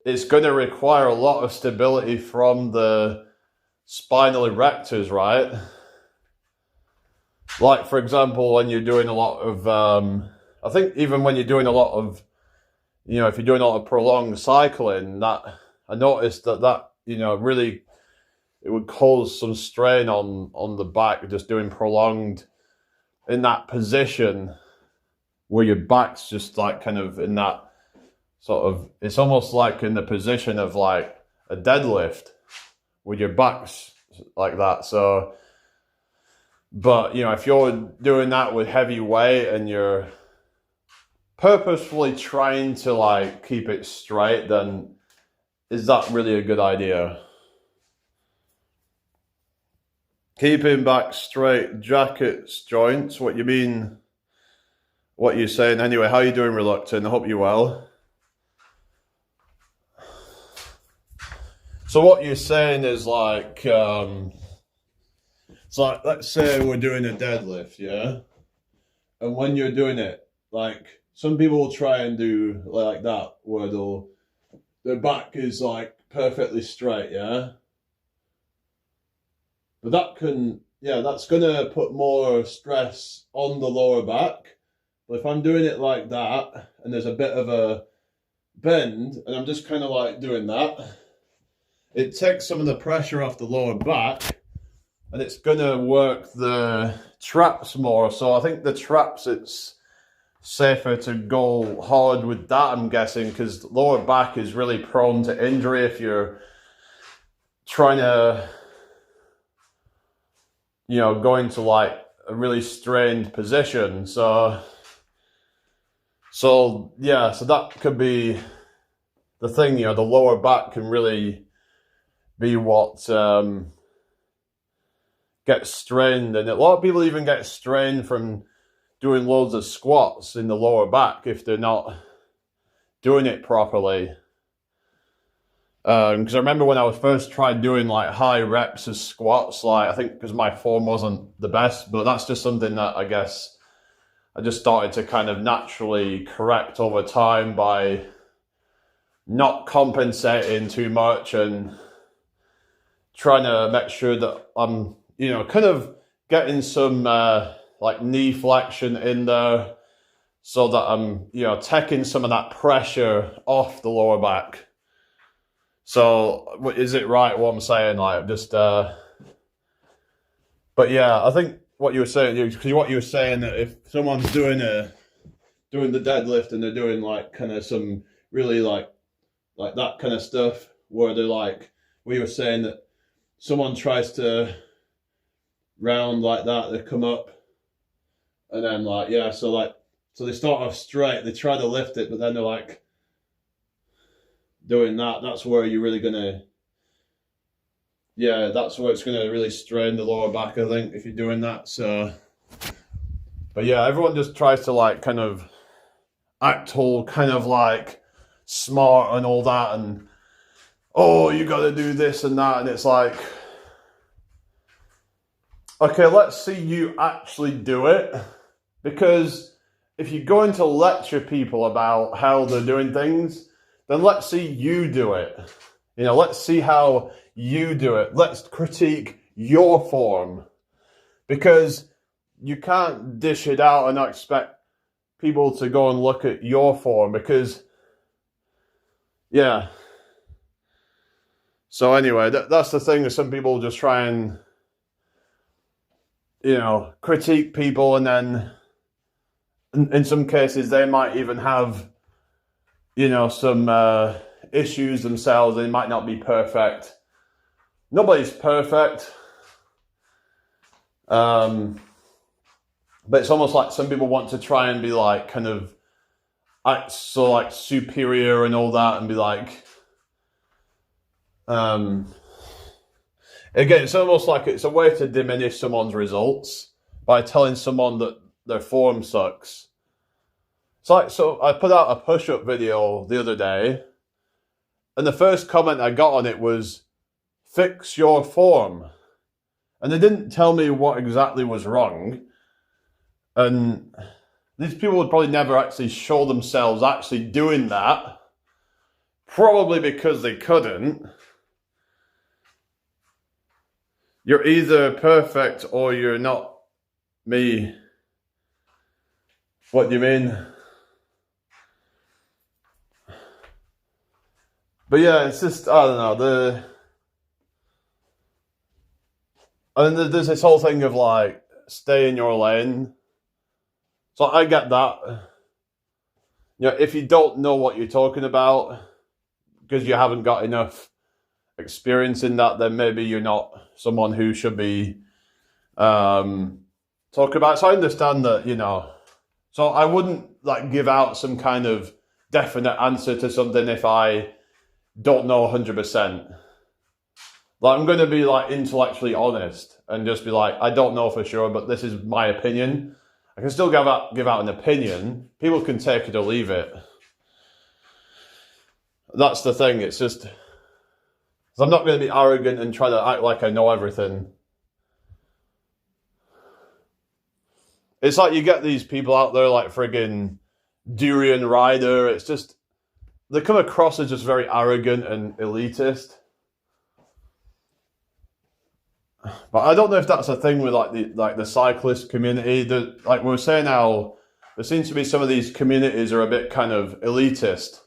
it's going to require a lot of stability from the spinal erectors, right? Like, for example, when you're doing a lot of, I think even when you're doing a lot of, if you're doing a lot of prolonged cycling, that I noticed that really, it would cause some strain on the back, just doing prolonged in that position where your back's just like kind of in that sort of, it's almost like in the position of like a deadlift with your back's like that. So, but if you're doing that with heavy weight and you're purposefully trying to like keep it straight, then is that really a good idea? Keeping back straight, jackets, joints. What you mean? What you're saying? Anyway, how you doing, Reluctant? I hope you're well. So what you're saying is like, it's like, let's say we're doing a deadlift, yeah? And when you're doing it, like, some people will try and do like that, where their back is like perfectly straight, yeah? But that's gonna put more stress on the lower back. But if I'm doing it like that, and there's a bit of a bend, and I'm just kind of like doing that, it takes some of the pressure off the lower back, and it's gonna work the traps more. So I think the traps, it's safer to go hard with that, I'm guessing, because lower back is really prone to injury if you're trying to go into like a really strained position. So that could be the thing, the lower back can really be what gets strained. And a lot of people even get strained from doing loads of squats in the lower back if they're not doing it properly. Because I remember when I was first tried doing like high reps of squats, like I think because my form wasn't the best, but that's just something that I guess I just started to kind of naturally correct over time by not compensating too much and trying to make sure that I'm, kind of getting some like knee flexion in there so that I'm, taking some of that pressure off the lower back. So is it right what I'm saying? Like just, but yeah, I think what you were saying, that if someone's doing the deadlift and they're doing like kind of some really like that kind of stuff where they're like, we were saying that someone tries to round like that, they come up and then like, yeah, so they start off straight, they try to lift it, but then they're like doing that. That's where you're really gonna, that's where it's gonna really strain the lower back, I think, if you're doing that. So, but yeah, everyone just tries to like kind of act all kind of like smart and all that, and oh, you got to do this and that, and it's like, okay, let's see you actually do it, because if you're going to lecture people about how they're doing things, then let's see you do it. Let's see how you do it. Let's critique your form, because you can't dish it out and not expect people to go and look at your form, because, yeah. So anyway, that's the thing, that some people just try and, critique people, and then in some cases they might even have, some issues themselves. They might not be perfect. Nobody's perfect. But it's almost like some people want to try and be like kind of act so like superior and all that, and be like, again, it's almost like it's a way to diminish someone's results by telling someone that their form sucks. It's like, so I put out a push-up video the other day, and the first comment I got on it was, "Fix your form." And they didn't tell me what exactly was wrong. And these people would probably never actually show themselves actually doing that. Probably because they couldn't. You're either perfect or you're not me. What do you mean? But yeah, it's just, I don't know, and there's this whole thing of like, stay in your lane. So I get that. You know, if you don't know what you're talking about, because you haven't got enough experience in that, then maybe you're not someone who should be talking about. So I understand that, you know. So I wouldn't like give out some kind of definite answer to something if I don't know 100%. Like, I'm going to be like intellectually honest and just be like, I don't know for sure, but this is my opinion. I can still give out an opinion. People can take it or leave it. That's the thing. It's just, I'm not going to be arrogant and try to act like I know everything. It's like you get these people out there like friggin' Durian Rider. It's just, they come across as just very arrogant and elitist. But I don't know if that's a thing with like the cyclist community. Like we were saying, how there seems to be some of these communities are a bit kind of elitist,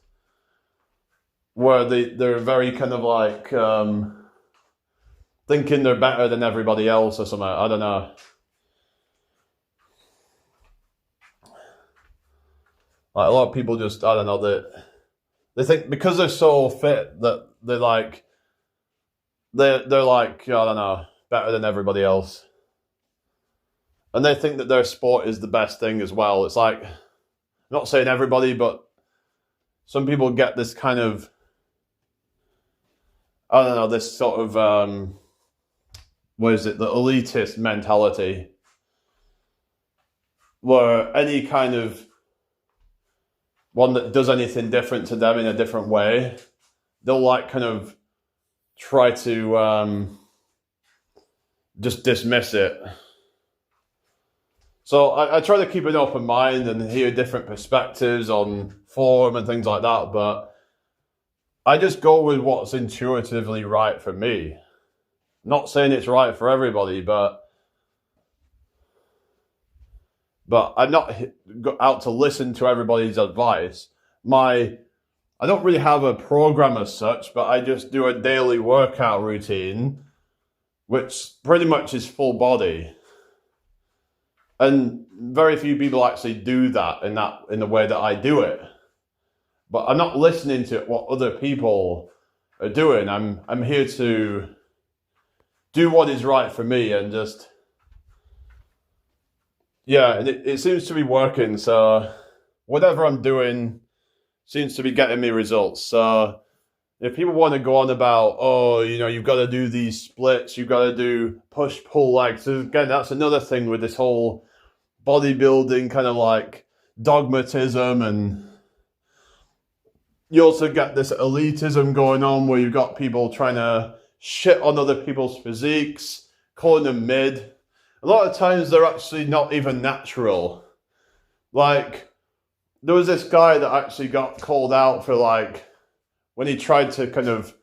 where they're very kind of like thinking they're better than everybody else or something. I don't know. Like a lot of people just, I don't know, they think because they're so fit that they're like, I don't know, better than everybody else. And they think that their sport is the best thing as well. It's like, I'm not saying everybody, but some people get this kind of, I don't know, this sort of, what is it, the elitist mentality, where any kind of one that does anything different to them in a different way, they'll like kind of try to just dismiss it. So I try to keep an open mind and hear different perspectives on form and things like that, but I just go with what's intuitively right for me. Not saying it's right for everybody, but I'm not out to listen to everybody's advice. I don't really have a program as such, but I just do a daily workout routine, which pretty much is full body. And very few people actually do that in the way that I do it. But I'm not listening to what other people are doing. I'm here to do what is right for me and just, yeah, and it seems to be working. So whatever I'm doing seems to be getting me results. So if people want to go on about, oh, you know, you've got to do these splits, you've got to do push-pull legs. So again, that's another thing with this whole bodybuilding kind of like dogmatism, and you also get this elitism going on where you've got people trying to shit on other people's physiques, calling them mid. A lot of times they're actually not even natural. Like, there was this guy that actually got called out for like, when he tried to kind of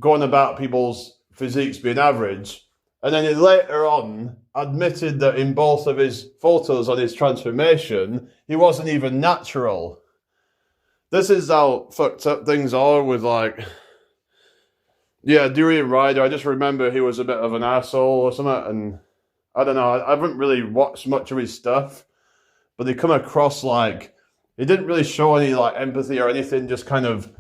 go on about people's physiques being average, and then he later on admitted that in both of his photos on his transformation, he wasn't even natural. This is how fucked up things are with like, yeah, Durian Rider. I just remember he was a bit of an asshole or something, and I don't know, I haven't really watched much of his stuff, but they come across like, he didn't really show any like empathy or anything, just kind of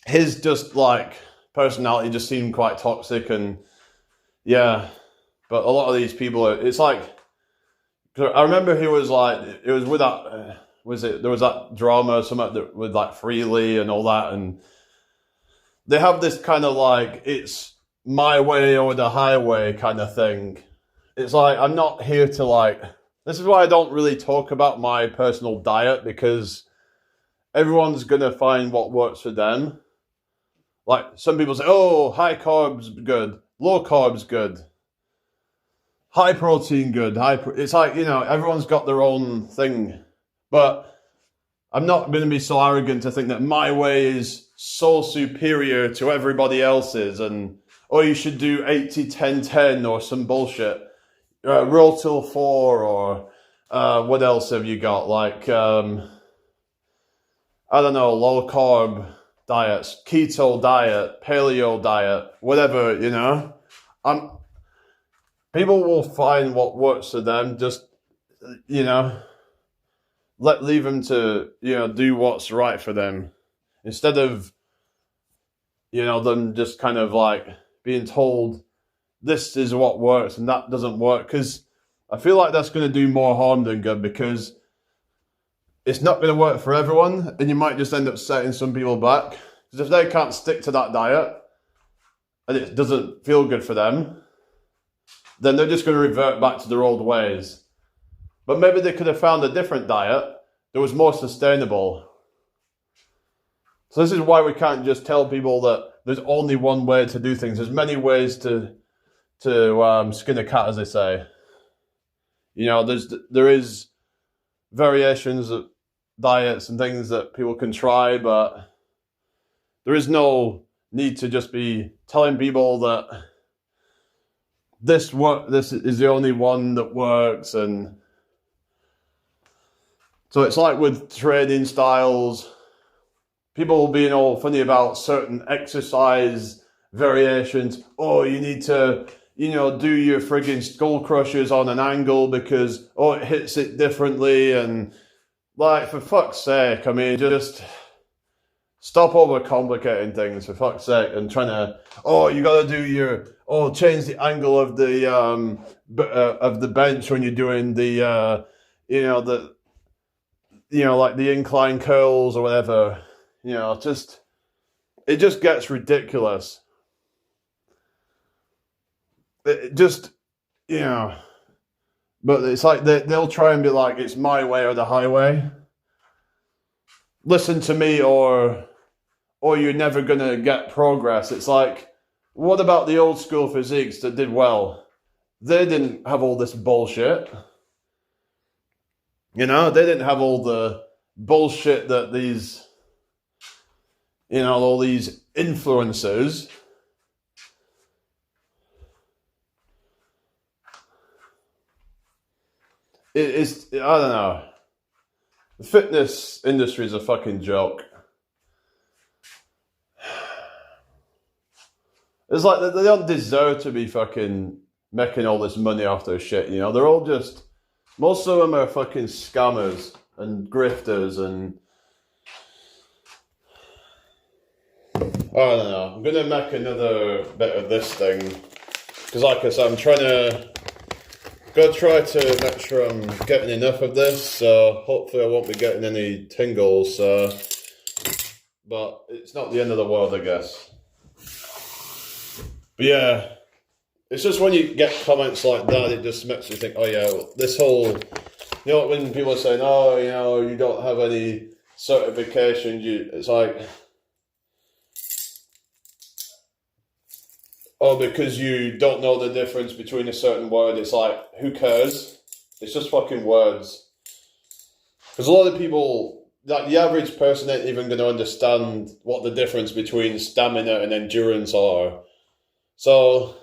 his just like personality just seemed quite toxic, and yeah. But a lot of these people, it's like, I remember he was like, it was with that, there was that drama or something with like Freely and all that, and they have this kind of like, it's my way or the highway kind of thing. It's like, I'm not here to like, this is why I don't really talk about my personal diet, because everyone's going to find what works for them. Like, some people say, oh, high carbs good, low carbs good, high protein good, it's like, you know, everyone's got their own thing. But I'm not going to be so arrogant to think that my way is so superior to everybody else's, and, oh, you should do 80-10-10 or some bullshit. Roll till 4, or what else have you got? Like, I don't know, low carb diets, keto diet, paleo diet, whatever, you know. People will find what works for them. Just, you know, leave them to, you know, do what's right for them, instead of, you know, them just kind of like being told this is what works and that doesn't work, because I feel like that's going to do more harm than good, because it's not going to work for everyone, and you might just end up setting some people back, because if they can't stick to that diet and it doesn't feel good for them, then they're just going to revert back to their old ways. But maybe they could have found a different diet that was more sustainable. So this is why we can't just tell people that there's only one way to do things. There's many ways to skin a cat, as they say. You know, there is variations of diets and things that people can try, but there is no need to just be telling people that this is the only one that works. And so it's like with training styles, people being all funny about certain exercise variations. Oh, you need to, you know, do your frigging skull crushers on an angle because, oh, it hits it differently. And like, for fuck's sake, I mean, just stop overcomplicating things, for fuck's sake, and trying to, oh, you got to do your, oh, change the angle of the bench when you're doing the, like the incline curls or whatever. You know, it just gets ridiculous. It just, you know, but it's like they'll try and be like, it's my way or the highway. Listen to me, or you're never going to get progress. It's like, what about the old school physiques that did well? They didn't have all this bullshit. You know, they didn't have all the bullshit that these, you know, all these influencers. It's, I don't know. The fitness industry is a fucking joke. It's like they don't deserve to be fucking making all this money off their shit, you know? They're all just, most of them are fucking scammers and grifters, and I don't know. I'm gonna make another bit of this thing, because like I said, I'm try to make sure I'm getting enough of this, so hopefully I won't be getting any tingles, but it's not the end of the world, I guess. But yeah, it's just when you get comments like that, it just makes you think, oh yeah, this whole, you know, when people are saying, oh, you know, you don't have any certifications, it's like, oh, because you don't know the difference between a certain word. It's like, who cares? It's just fucking words. Because a lot of people, like the average person ain't even going to understand what the difference between stamina and endurance are. So,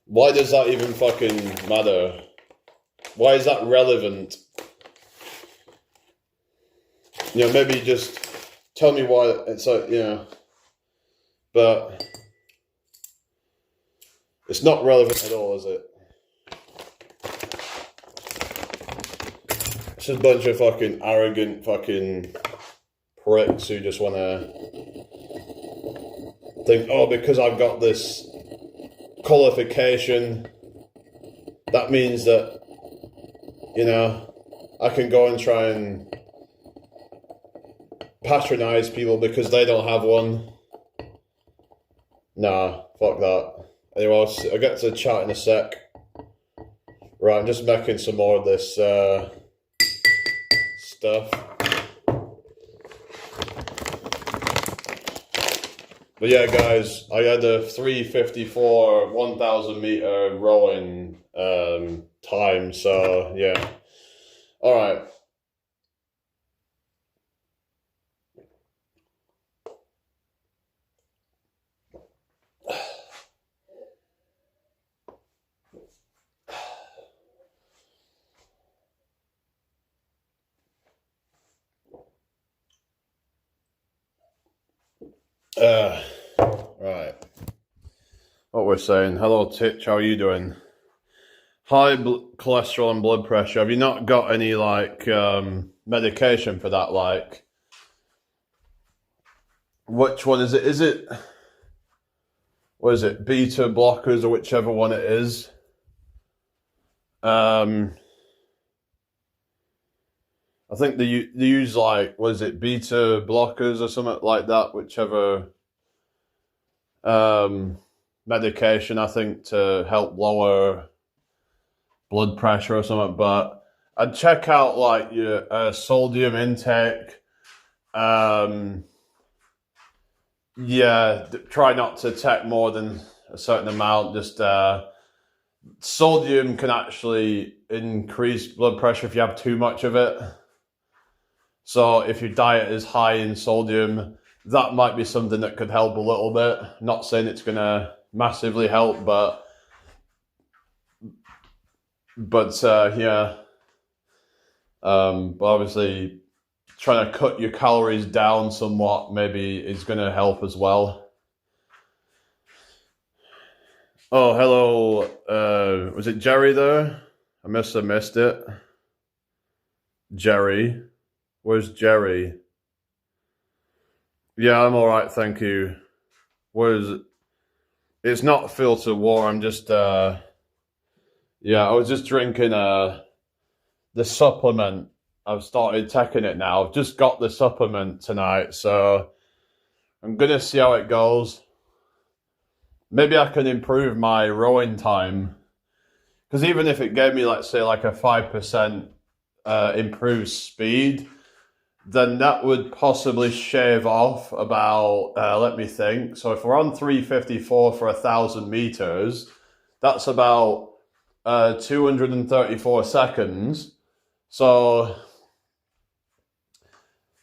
why does that even fucking matter? Why is that relevant? You know, maybe just tell me why it's like, you know, but it's not relevant at all, is it? It's just a bunch of fucking arrogant fucking pricks who just want to think, oh, because I've got this qualification, that means that, you know, I can go and try and patronize people because they don't have one. Nah, fuck that. Anyway, I'll get to the chat in a sec. Right, I'm just making some more of this stuff. But yeah, guys, I had a 3:54 1,000 meter rowing time, so yeah. All right. Right. What we're saying. Hello, Titch. How are you doing? High cholesterol and blood pressure. Have you not got any like medication for that? Like, which one is it? Is it, what is it? Beta blockers or whichever one it is. I think they use like, what is it? Beta blockers or something like that. Whichever medication, I think, to help lower blood pressure or something. But I'd check out like your sodium intake. Yeah, try not to take more than a certain amount. Just sodium can actually increase blood pressure if you have too much of it. So if your diet is high in sodium, that might be something that could help a little bit. Not saying it's going to massively help, but yeah. But obviously, trying to cut your calories down somewhat maybe is going to help as well. Oh, hello. Was it Jerry there? I must have missed it. Jerry. Where's Jerry? Yeah, I'm all right, thank you. Where is it? It's not filter water. I'm just yeah, I was just drinking the supplement. I've started taking it now. I've just got the supplement tonight, so I'm gonna see how it goes. Maybe I can improve my rowing time, because even if it gave me, let's say, like a 5% improved speed, then that would possibly shave off about, let me think. So if we're on 3:54 for 1,000 meters, that's about 234 seconds. So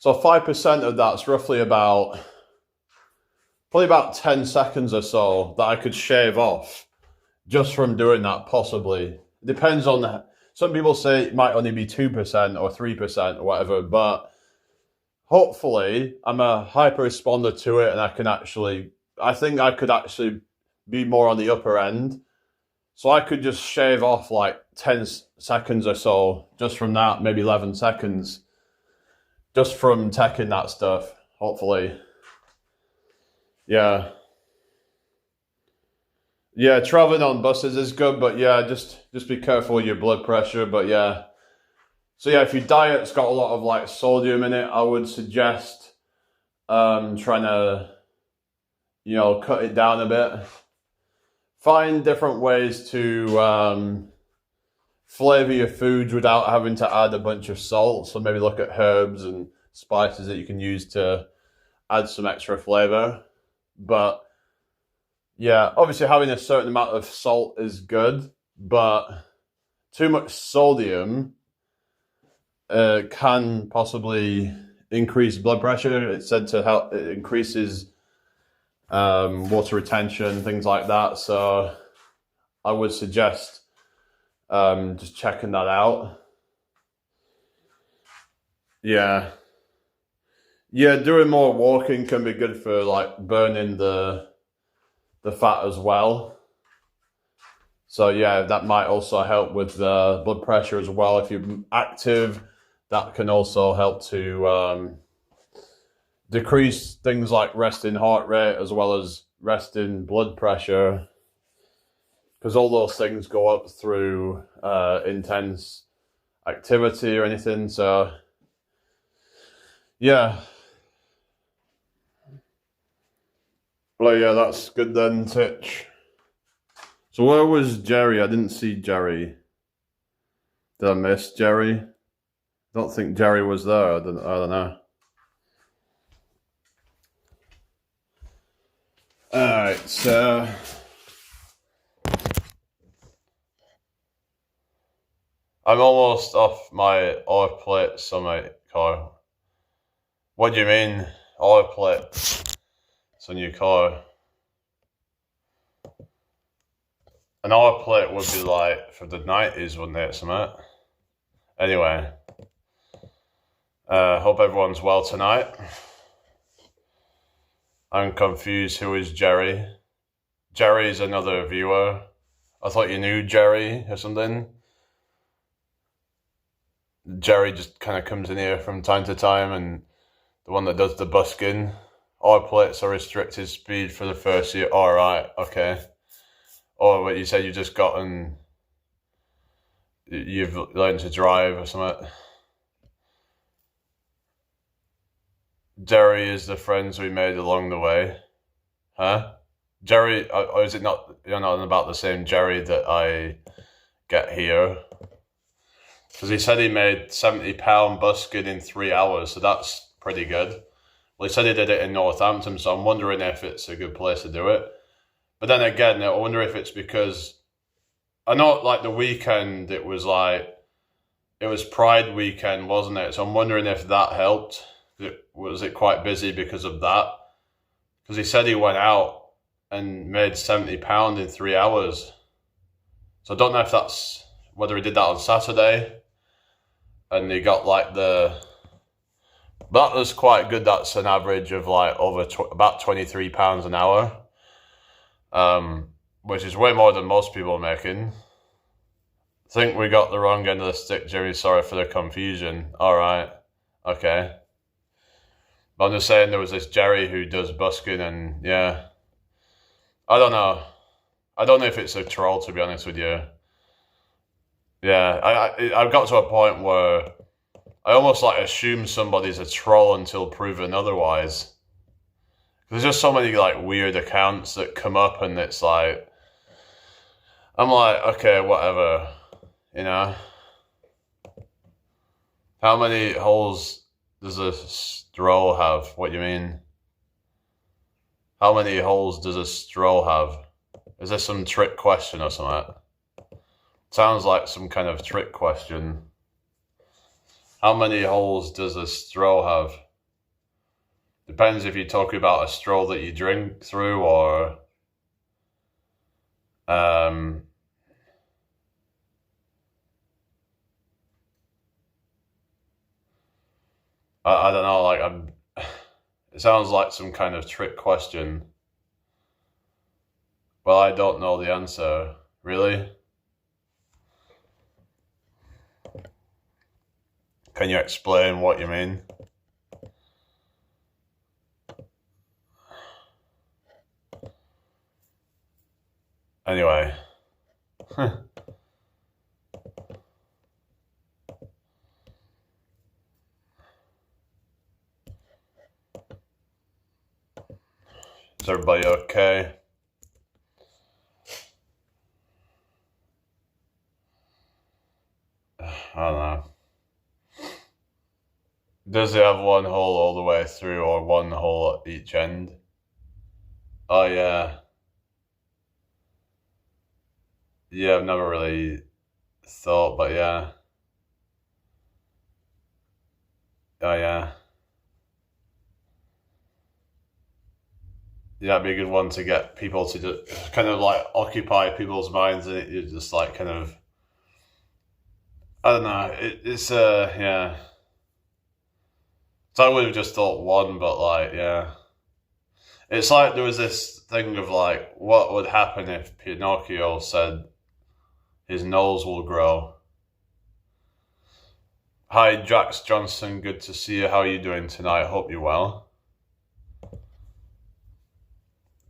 5% of that's roughly about, probably about 10 seconds or so that I could shave off just from doing that, possibly. It depends on, some people say it might only be 2% or 3% or whatever, but hopefully I'm a hyper responder to it, and I think I could actually be more on the upper end. So I could just shave off like 10 seconds or so just from that, maybe 11 seconds, just from taking that stuff, hopefully. Yeah. Yeah, traveling on buses is good, but yeah, just be careful with your blood pressure, but yeah. So yeah, if your diet's got a lot of like sodium in it, I would suggest trying to, cut it down a bit. Find different ways to flavor your foods without having to add a bunch of salt. So maybe look at herbs and spices that you can use to add some extra flavor. But yeah, obviously having a certain amount of salt is good, but too much sodium can possibly increase blood pressure. It's said to help, it increases water retention, things like that. So I would suggest just checking that out. Yeah. Yeah, doing more walking can be good for like burning the fat as well. So yeah, that might also help with the blood pressure as well. If you're active, that can also help to decrease things like resting heart rate, as well as resting blood pressure, because all those things go up through intense activity or anything. So, yeah. Well, yeah, that's good then, Titch. So where was Jerry? I didn't see Jerry. Did I miss Jerry? I don't think Jerry was there. I don't know. Alright, so... I'm almost off my oil plates on my car. What do you mean, oil plates? It's on your car. An oil plate would be like for the 90s, wouldn't it, something? Anyway. Hope everyone's well tonight. I'm confused. Who is Jerry? Jerry's another viewer. I thought you knew Jerry or something. Jerry just kind of comes in here from time to time, and the one that does the busking. Oil plates are restricted speed for the first year. Alright, okay. Oh, but you said you've learned to drive or something. Jerry is the friends we made along the way. Huh? Jerry, or is it not, you're not about the same Jerry that I get here? Because he said he made £70 busking in 3 hours, so that's pretty good. Well, he said he did it in Northampton, so I'm wondering if it's a good place to do it. But then again, I wonder if it's because, I know like the weekend, it was Pride weekend, wasn't it? So I'm wondering if that helped. Was it quite busy because of that? Because he said he went out and made £70 in 3 hours. So I don't know if that's, whether he did that on Saturday and he got like that was quite good. That's an average of like about £23 an hour. Which is way more than most people are making. I think we got the wrong end of the stick, Jerry. Sorry for the confusion. Alright. Okay. But I'm just saying there was this Jerry who does busking, and yeah. I don't know. I don't know if it's a troll, to be honest with you. Yeah, I've got to a point where I almost like assume somebody's a troll until proven otherwise. There's just so many like weird accounts that come up, and it's like, I'm like, okay, whatever, you know. How many holes does a stroll have? What do you mean? How many holes does a stroll have? Is this some trick question or something? Sounds like some kind of trick question. How many holes does a stroll have? Depends if you're talking about a stroll that you drink through or I don't know, like it sounds like some kind of trick question. Well, I don't know the answer. Really? Can you explain what you mean? Anyway. Is everybody okay? I don't know. Does it have one hole all the way through or one hole at each end? Oh yeah. Yeah, I've never really thought, but yeah. Oh yeah. Yeah, it'd be a good one to get people to just kind of like occupy people's minds, and it just like kind of, I don't know, it's yeah. So I would have just thought one, but like, yeah. It's like there was this thing of like, what would happen if Pinocchio said his nose will grow? Hi, Jax Johnson, good to see you. How are you doing tonight? Hope you're well.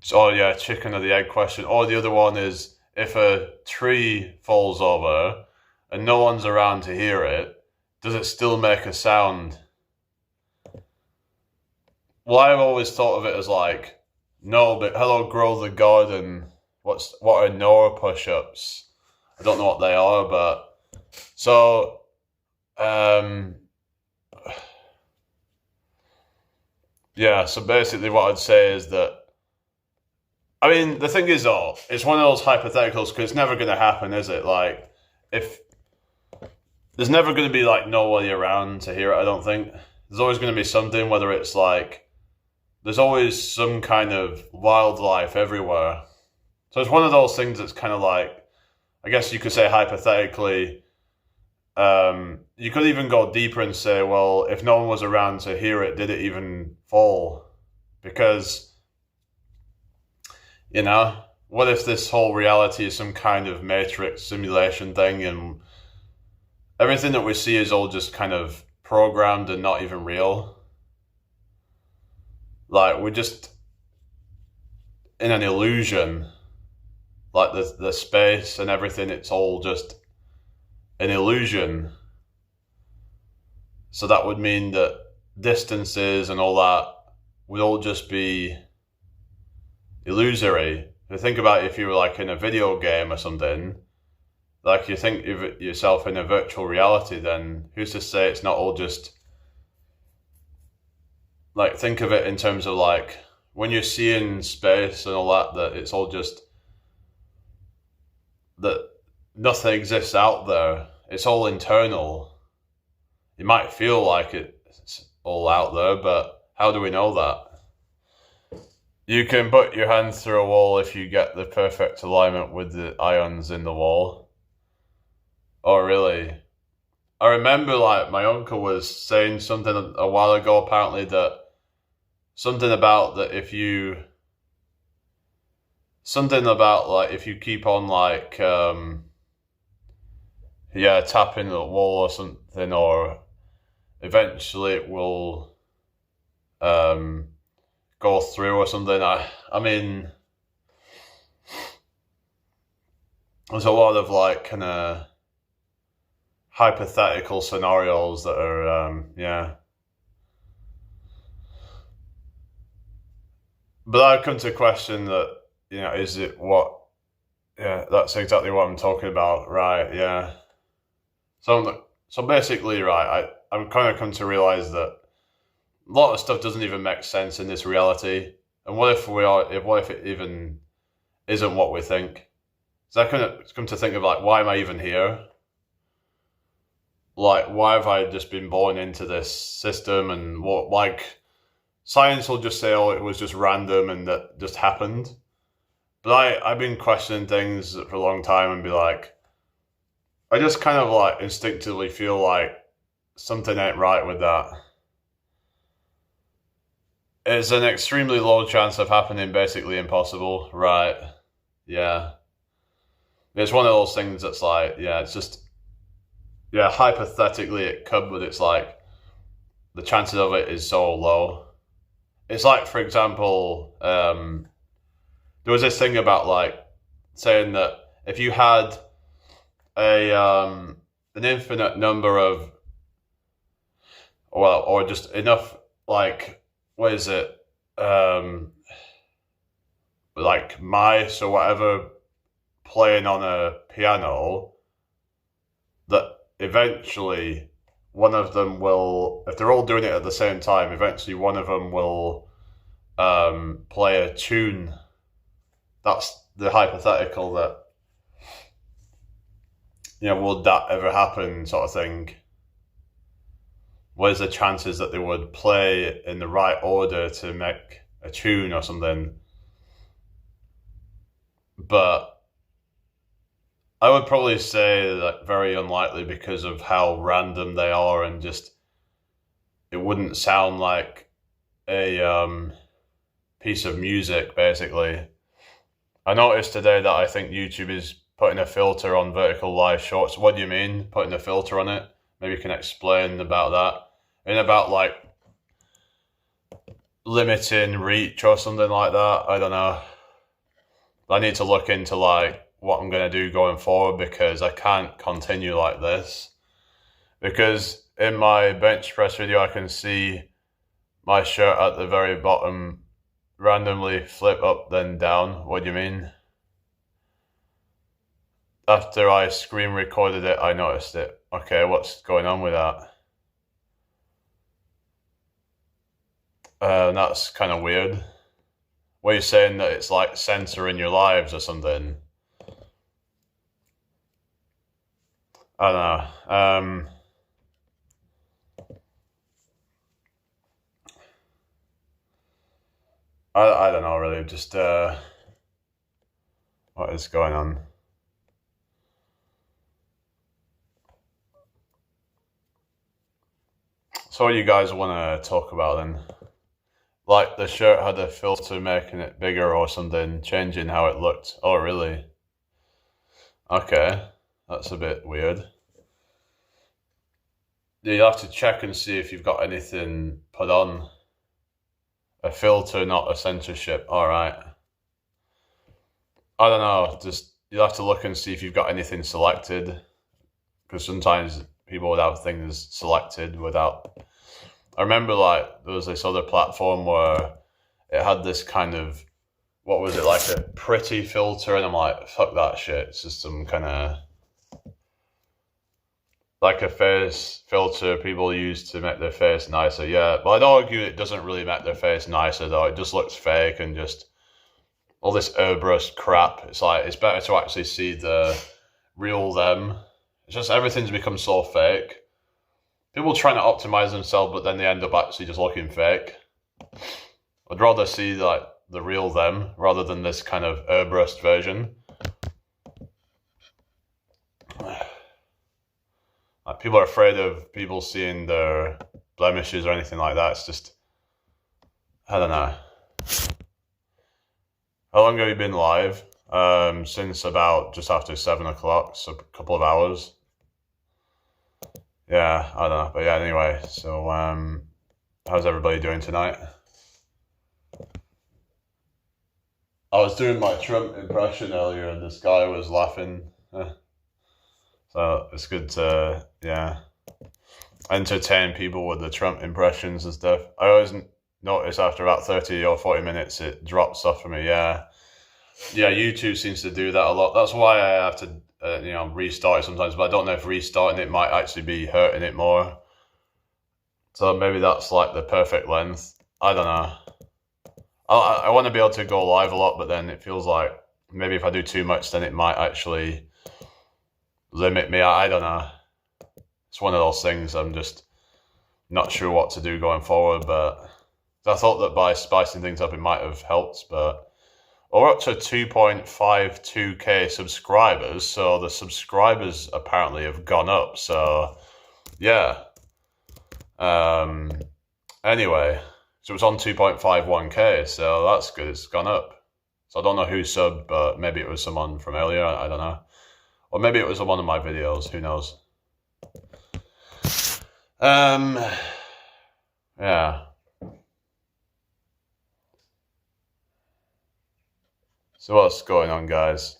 So yeah, chicken or the egg question. Or the other one is if a tree falls over and no one's around to hear it, does it still make a sound? Well, I've always thought of it as like, no, but hello, grow the garden. What are Noah push-ups? I don't know what they are, but so yeah. So basically, what I'd say is that I mean the thing is, though, it's one of those hypotheticals because it's never going to happen, is it? Like if there's never going to be like nobody around to hear it. I don't think there's always going to be something, whether it's like there's always some kind of wildlife everywhere. So it's one of those things that's kind of like, I guess you could say hypothetically, you could even go deeper and say, well, if no one was around to hear it, did it even fall? Because, you know, what if this whole reality is some kind of matrix simulation thing and everything that we see is all just kind of programmed and not even real? Like, we're just in an illusion. Like, the space and everything, it's all just an illusion. So that would mean that distances and all that would all just be illusory. If you think about it, if you were like in a video game or something, like you think of yourself in a virtual reality, then who's to say it's not all just, like, think of it in terms of like when you're seeing space and all that, that it's all just, that nothing exists out there. It's all internal. You might feel like it's all out there, but how do we know that? You can put your hand through a wall if you get the perfect alignment with the ions in the wall. Oh, really? I remember like my uncle was saying something a while ago, apparently, that something about that if you, something about like if you keep on like, tapping the wall or something, or eventually it will go through or something. I mean, there's a lot of like kind of hypothetical scenarios that are but I've come to question that, you know, is it what, that's exactly what I'm talking about, right? Yeah. So basically, right, I'm kind of come to realize that a lot of stuff doesn't even make sense in this reality. And what if what if it even isn't what we think? So I kind of come to think of like, why am I even here? Like, why have I just been born into this system? And what, like, science will just say, oh, it was just random and that just happened. But I've been questioning things for a long time and be like, I just kind of like instinctively feel like something ain't right with that. It's an extremely low chance of happening, basically impossible, right? Yeah. It's one of those things that's like, it's just, hypothetically it could, but it's like, the chances of it is so low. It's like, for example, there was this thing about like saying that if you had an infinite number of, or just enough, like, what is it, like mice or whatever playing on a piano, that eventually one of them will, if they're all doing it at the same time, eventually one of them will play a tune. That's the hypothetical that, would that ever happen, sort of thing. What is the chances that they would play in the right order to make a tune or something? But I would probably say that very unlikely because of how random they are, and just it wouldn't sound like a piece of music, basically. I noticed today that I think YouTube is putting a filter on vertical live shorts. What do you mean, putting a filter on it? Maybe you can explain about that. And about like limiting reach or something like that. I don't know. I need to look into like what I'm gonna do going forward, because I can't continue like this. Because in my bench press video, I can see my shirt at the very bottom randomly flip up then down. What do you mean? After I screen recorded it, I noticed it. Okay, what's going on with that? That's kind of weird. What are you saying, that it's like censoring your lives or something? I don't know. I don't know really. Just what is going on? So what do you guys want to talk about then? Like the shirt had a filter making it bigger or something, changing how it looked. Oh, really? Okay, that's a bit weird. You have to check and see if you've got anything put on. A filter, not a censorship. All right. I don't know. Just you'll have to look and see if you've got anything selected, because sometimes people would have things selected without. I remember like there was this other platform where it had this kind of, what was it, like a pretty filter, and I'm like, fuck that shit. It's just some kind of like a face filter people use to make their face nicer. Yeah, but I'd argue it doesn't really make their face nicer though. It just looks fake and just all this airbrush crap. It's like, it's better to actually see the real them. It's just everything's become so fake. People trying to optimize themselves, but then they end up actually just looking fake. I'd rather see like the real them rather than this kind of airbrushed version. Like, people are afraid of people seeing their blemishes or anything like that. It's just, I don't know. How long have you been live? Since about just after 7 o'clock, so a couple of hours. Yeah, I don't know. But yeah, anyway, so how's everybody doing tonight? I was doing my Trump impression earlier and this guy was laughing. So it's good to, yeah, entertain people with the Trump impressions and stuff. I always notice after about 30 or 40 minutes it drops off for me. Yeah, YouTube seems to do that a lot. That's why I have to restart it sometimes, but I don't know if restarting it might actually be hurting it more. So maybe that's like the perfect length. I don't know. I want to be able to go live a lot, but then it feels like maybe if I do too much, then it might actually limit me. I don't know. It's one of those things. I'm just not sure what to do going forward, but I thought that by spicing things up, it might have helped, but we're up to 2.52k subscribers, so the subscribers apparently have gone up, so yeah. Anyway, so it was on 2.51k, so that's good, it's gone up. So I don't know who subbed, but maybe it was someone from earlier, I don't know. Or maybe it was one of my videos, who knows. Yeah. So what's going on, guys?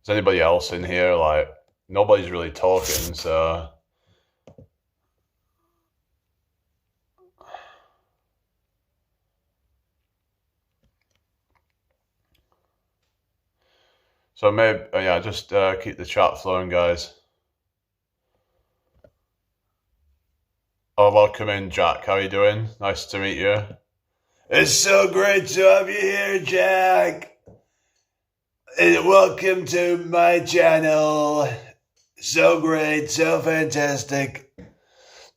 Is anybody else in here? Like, nobody's really talking, so... So maybe, yeah, just keep the chat flowing, guys. Oh, welcome in, Jack. How are you doing? Nice to meet you. It's so great to have you here, Jack. And welcome to my channel. So great, so fantastic.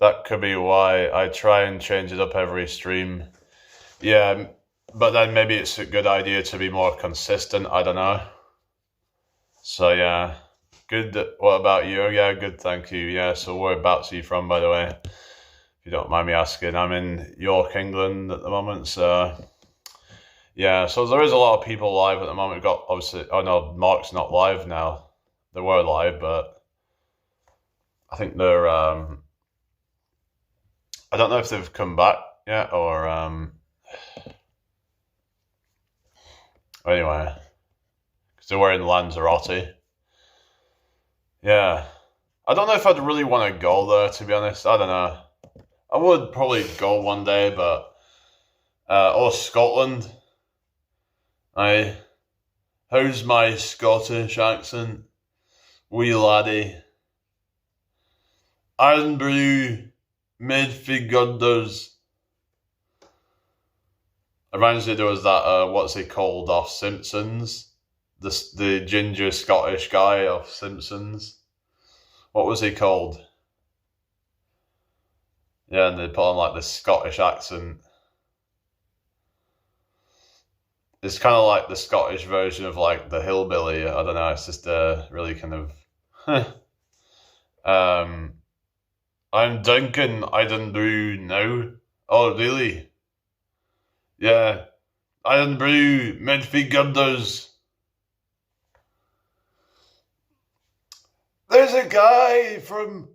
That could be why I try and change it up every stream. Yeah, but then maybe it's a good idea to be more consistent. I don't know. So yeah, good. What about you? Yeah, good, thank you. Yeah, so whereabouts are you from, by the way? If you don't mind me asking. I'm in York, England at the moment, so... Yeah, so there is a lot of people live at the moment. We've got, obviously... Oh no, Mark's not live now. They were live, but... I think they're... I don't know if they've come back yet, or... Anyway... because they're wearing Lanzarote. Yeah. I don't know if I'd really want to go there, to be honest. I don't know. I would probably go one day, but... or Scotland. How's my Scottish accent? Wee laddie. Iron brew, made fi gudders. It reminds me there was that, what's he called off Simpsons? The ginger Scottish guy off Simpsons. What was he called? Yeah, and they put on like the Scottish accent. It's kind of like the Scottish version of like the hillbilly. I don't know. It's just really kind of. I'm Duncan. I don't brew now. Oh, really? Yeah. I don't brew Medfie Gudders. There's a guy from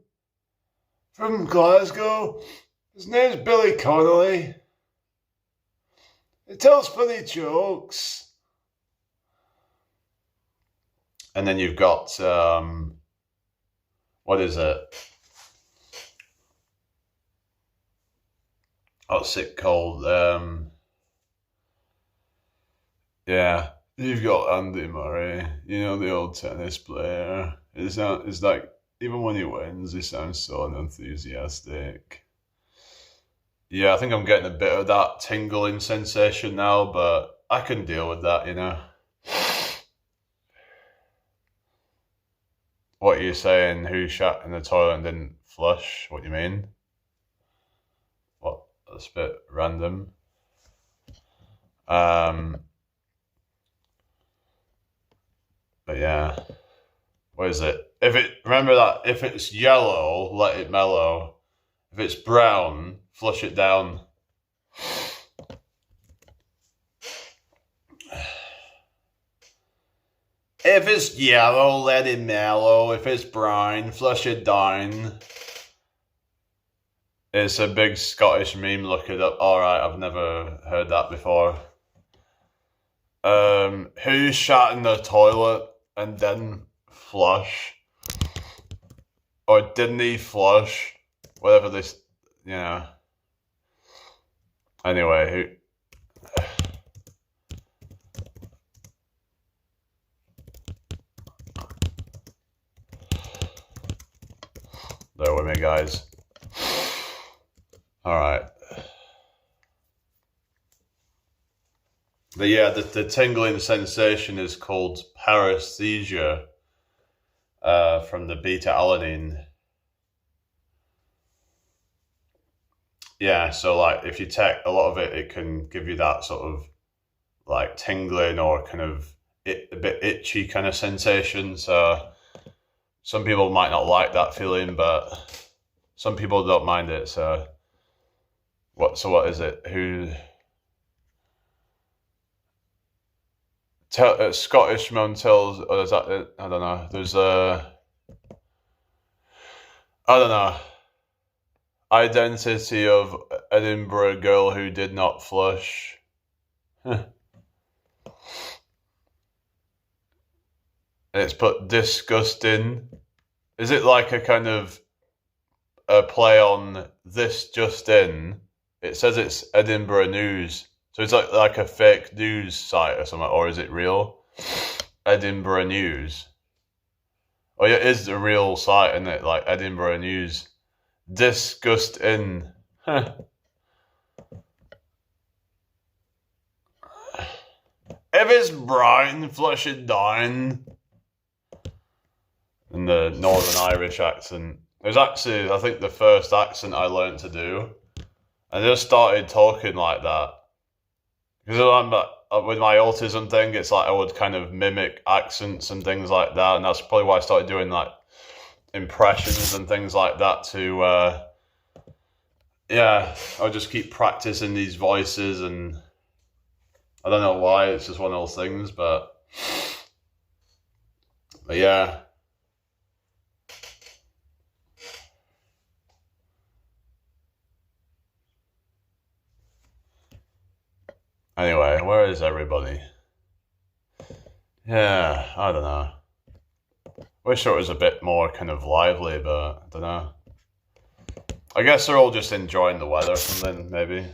Glasgow. His name's Billy Connolly. He tells funny jokes. And then you've got, what is it? What's it called? Yeah, you've got Andy Murray, you know, the old tennis player. It's like, even when he wins, he sounds so unenthusiastic. Yeah, I think I'm getting a bit of that tingling sensation now, but I can deal with that, you know. What are you saying? Who shat in the toilet and didn't flush? What do you mean? What? That's a bit random. But yeah. What is it? Remember that if it's yellow, let it mellow. If it's brown, flush it down. If it's yellow, let it mellow. If it's brown, flush it down. It's a big Scottish meme, look it up. Alright, I've never heard that before. Who shat in the toilet and didn't flush? Or didn't he flush? Whatever this, you know. Anyway, who... Bear with me, guys. Alright. But yeah, the tingling sensation is called paresthesia, from the beta-alanine. Yeah, so like if you take a lot of it, it can give you that sort of like tingling or kind of a bit itchy kind of sensation. So some people might not like that feeling, but some people don't mind it. So what is it? Scottishman tells, or is that it? I don't know. There's I don't know. Identity of Edinburgh girl who did not flush. It's put disgusting. Is it like a kind of a play on this just in? It says it's Edinburgh News. So it's like a fake news site or something, or is it real? Edinburgh News. Oh yeah, it is the real site, isn't it? Like Edinburgh News. Disgusting. If it's brown, flush it down. In the Northern Irish accent. It was actually, I think, the first accent I learned to do. I just started talking like that. Because with my autism thing, it's like I would kind of mimic accents and things like that. And that's probably why I started doing like impressions and things like that to, yeah, I would just keep practicing these voices, and I don't know why, it's just one of those things, but yeah. Anyway, where is everybody? Yeah, I don't know. Wish it was a bit more kind of lively, but I don't know. I guess they're all just enjoying the weather or something, maybe.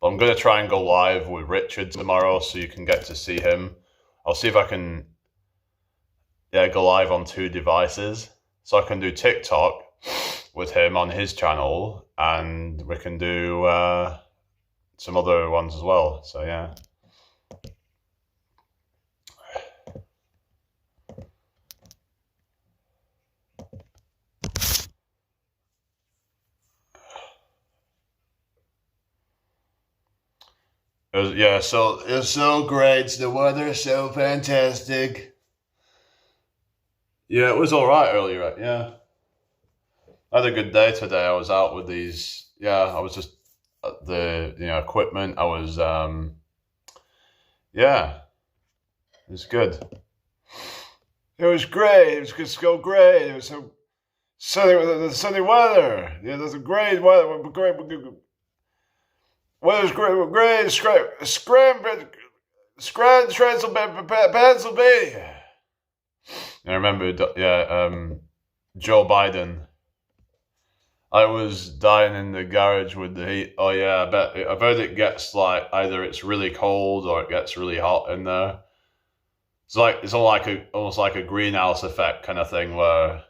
But I'm going to try and go live with Richard tomorrow so you can get to see him. I'll see if I can go live on 2 devices. So I can do TikTok with him on his channel, and we can do some other ones as well. So yeah. So it was so great. The weather's so fantastic. Yeah, it was all right earlier. Right? Yeah, I had a good day today. I was out with these. Yeah, I was just at the equipment. I was yeah, it was good. It was great. It was just so great. It was so sunny. The sunny weather. Yeah, there's a great weather. Great. Weather's great. Great. Pennsylvania. I remember, Joe Biden. I was dying in the garage with the heat. Oh yeah, I bet it gets like either it's really cold or it gets really hot in there. It's almost like a greenhouse effect kind of thing where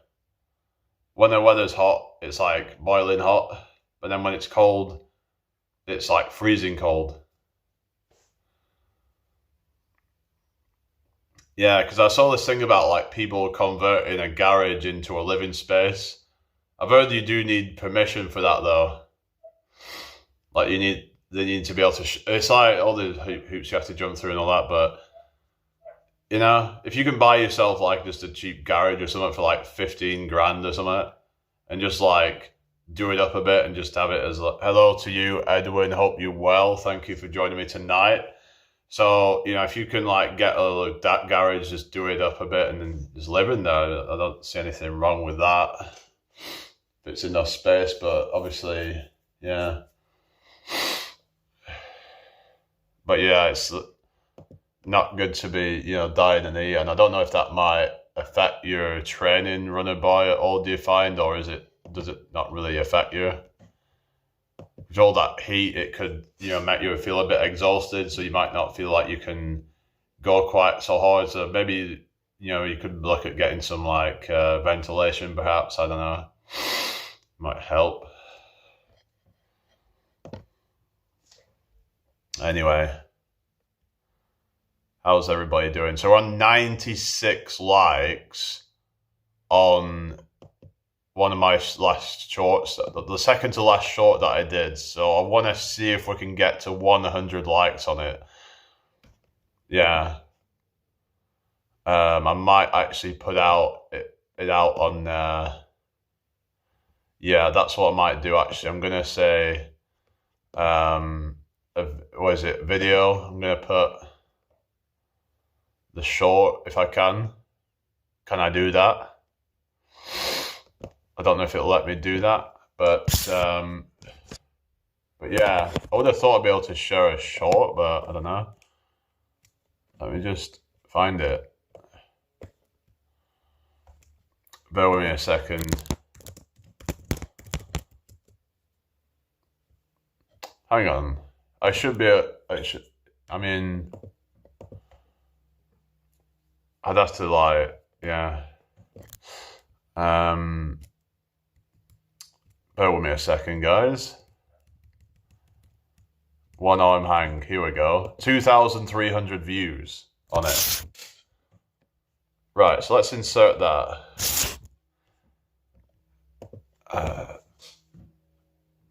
when the weather's hot, it's like boiling hot, but then when it's cold, it's like freezing cold. Yeah, because I saw this thing about like people converting a garage into a living space. I've heard you do need permission for that though. Like they need to be able to. It's like all the hoops you have to jump through and all that. But if you can buy yourself like just a cheap garage or something for like 15 grand or something, and just like do it up a bit and just have it as hello to you, Edwin. Hope you're well. Thank you for joining me tonight. So, if you can like get that garage, just do it up a bit and then just live in there. I don't see anything wrong with that. If it's enough space, but obviously, yeah. But yeah, it's not good to be, dying in the heat. And I don't know if that might affect your training running by at all, do you find, or does it not really affect you? With all that heat, it could, make you feel a bit exhausted, so you might not feel like you can go quite so hard. So maybe, you could look at getting some like ventilation, perhaps. I don't know. Might help. Anyway, how's everybody doing? So we're on 96 likes on one of my last shorts, the second to last short that I did. So I want to see if we can get to 100 likes on it. Yeah. I might actually put it out on. Yeah, that's what I might do. Actually, I'm gonna say, what is it? Video. I'm gonna put the short if I can. Can I do that? I don't know if it'll let me do that, but yeah, I would have thought I'd be able to share a short, but I don't know. Let me just find it. Bear with me a second. Hang on. I'd have to like, yeah. Bear with me a second, guys. One arm hang. Here we go. 2,300 views on it. Right, so let's insert that.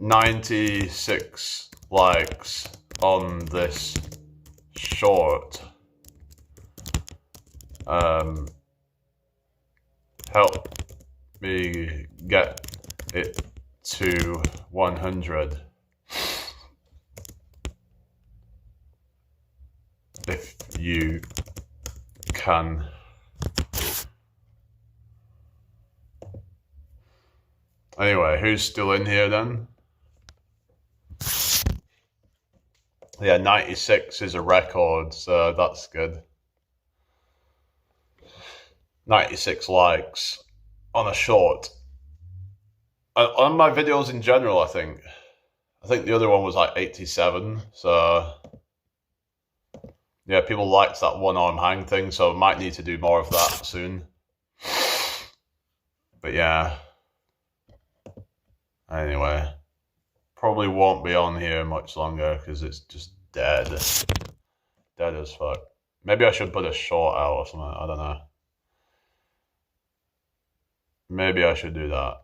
96 likes on this short. Help me get it to 100. If you can. Anyway, who's still in here then? Yeah, 96 is a record, so that's good. 96 likes on a short. On my videos in general, I think the other one was like 87. So yeah, people liked that one arm hang thing, so I might need to do more of that soon. But yeah. Anyway, probably won't be on here much longer because it's just dead. Dead as fuck. Maybe I should put a short out or something. I don't know. Maybe I should do that.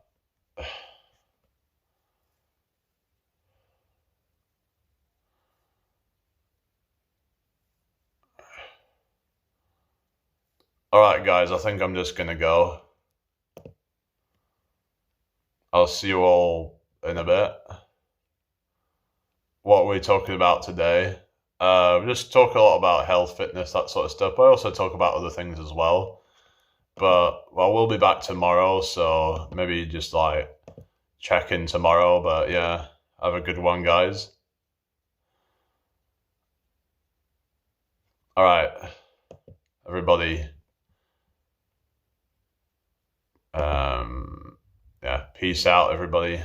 Alright, guys, I think I'm just gonna go. I'll see you all in a bit. What are we talking about today? We just talk a lot about health, fitness, that sort of stuff, but I also talk about other things as well. But, well, we'll be back tomorrow, so maybe just like check in tomorrow. But yeah, have a good one, guys. Alright, everybody. Yeah, peace out, everybody.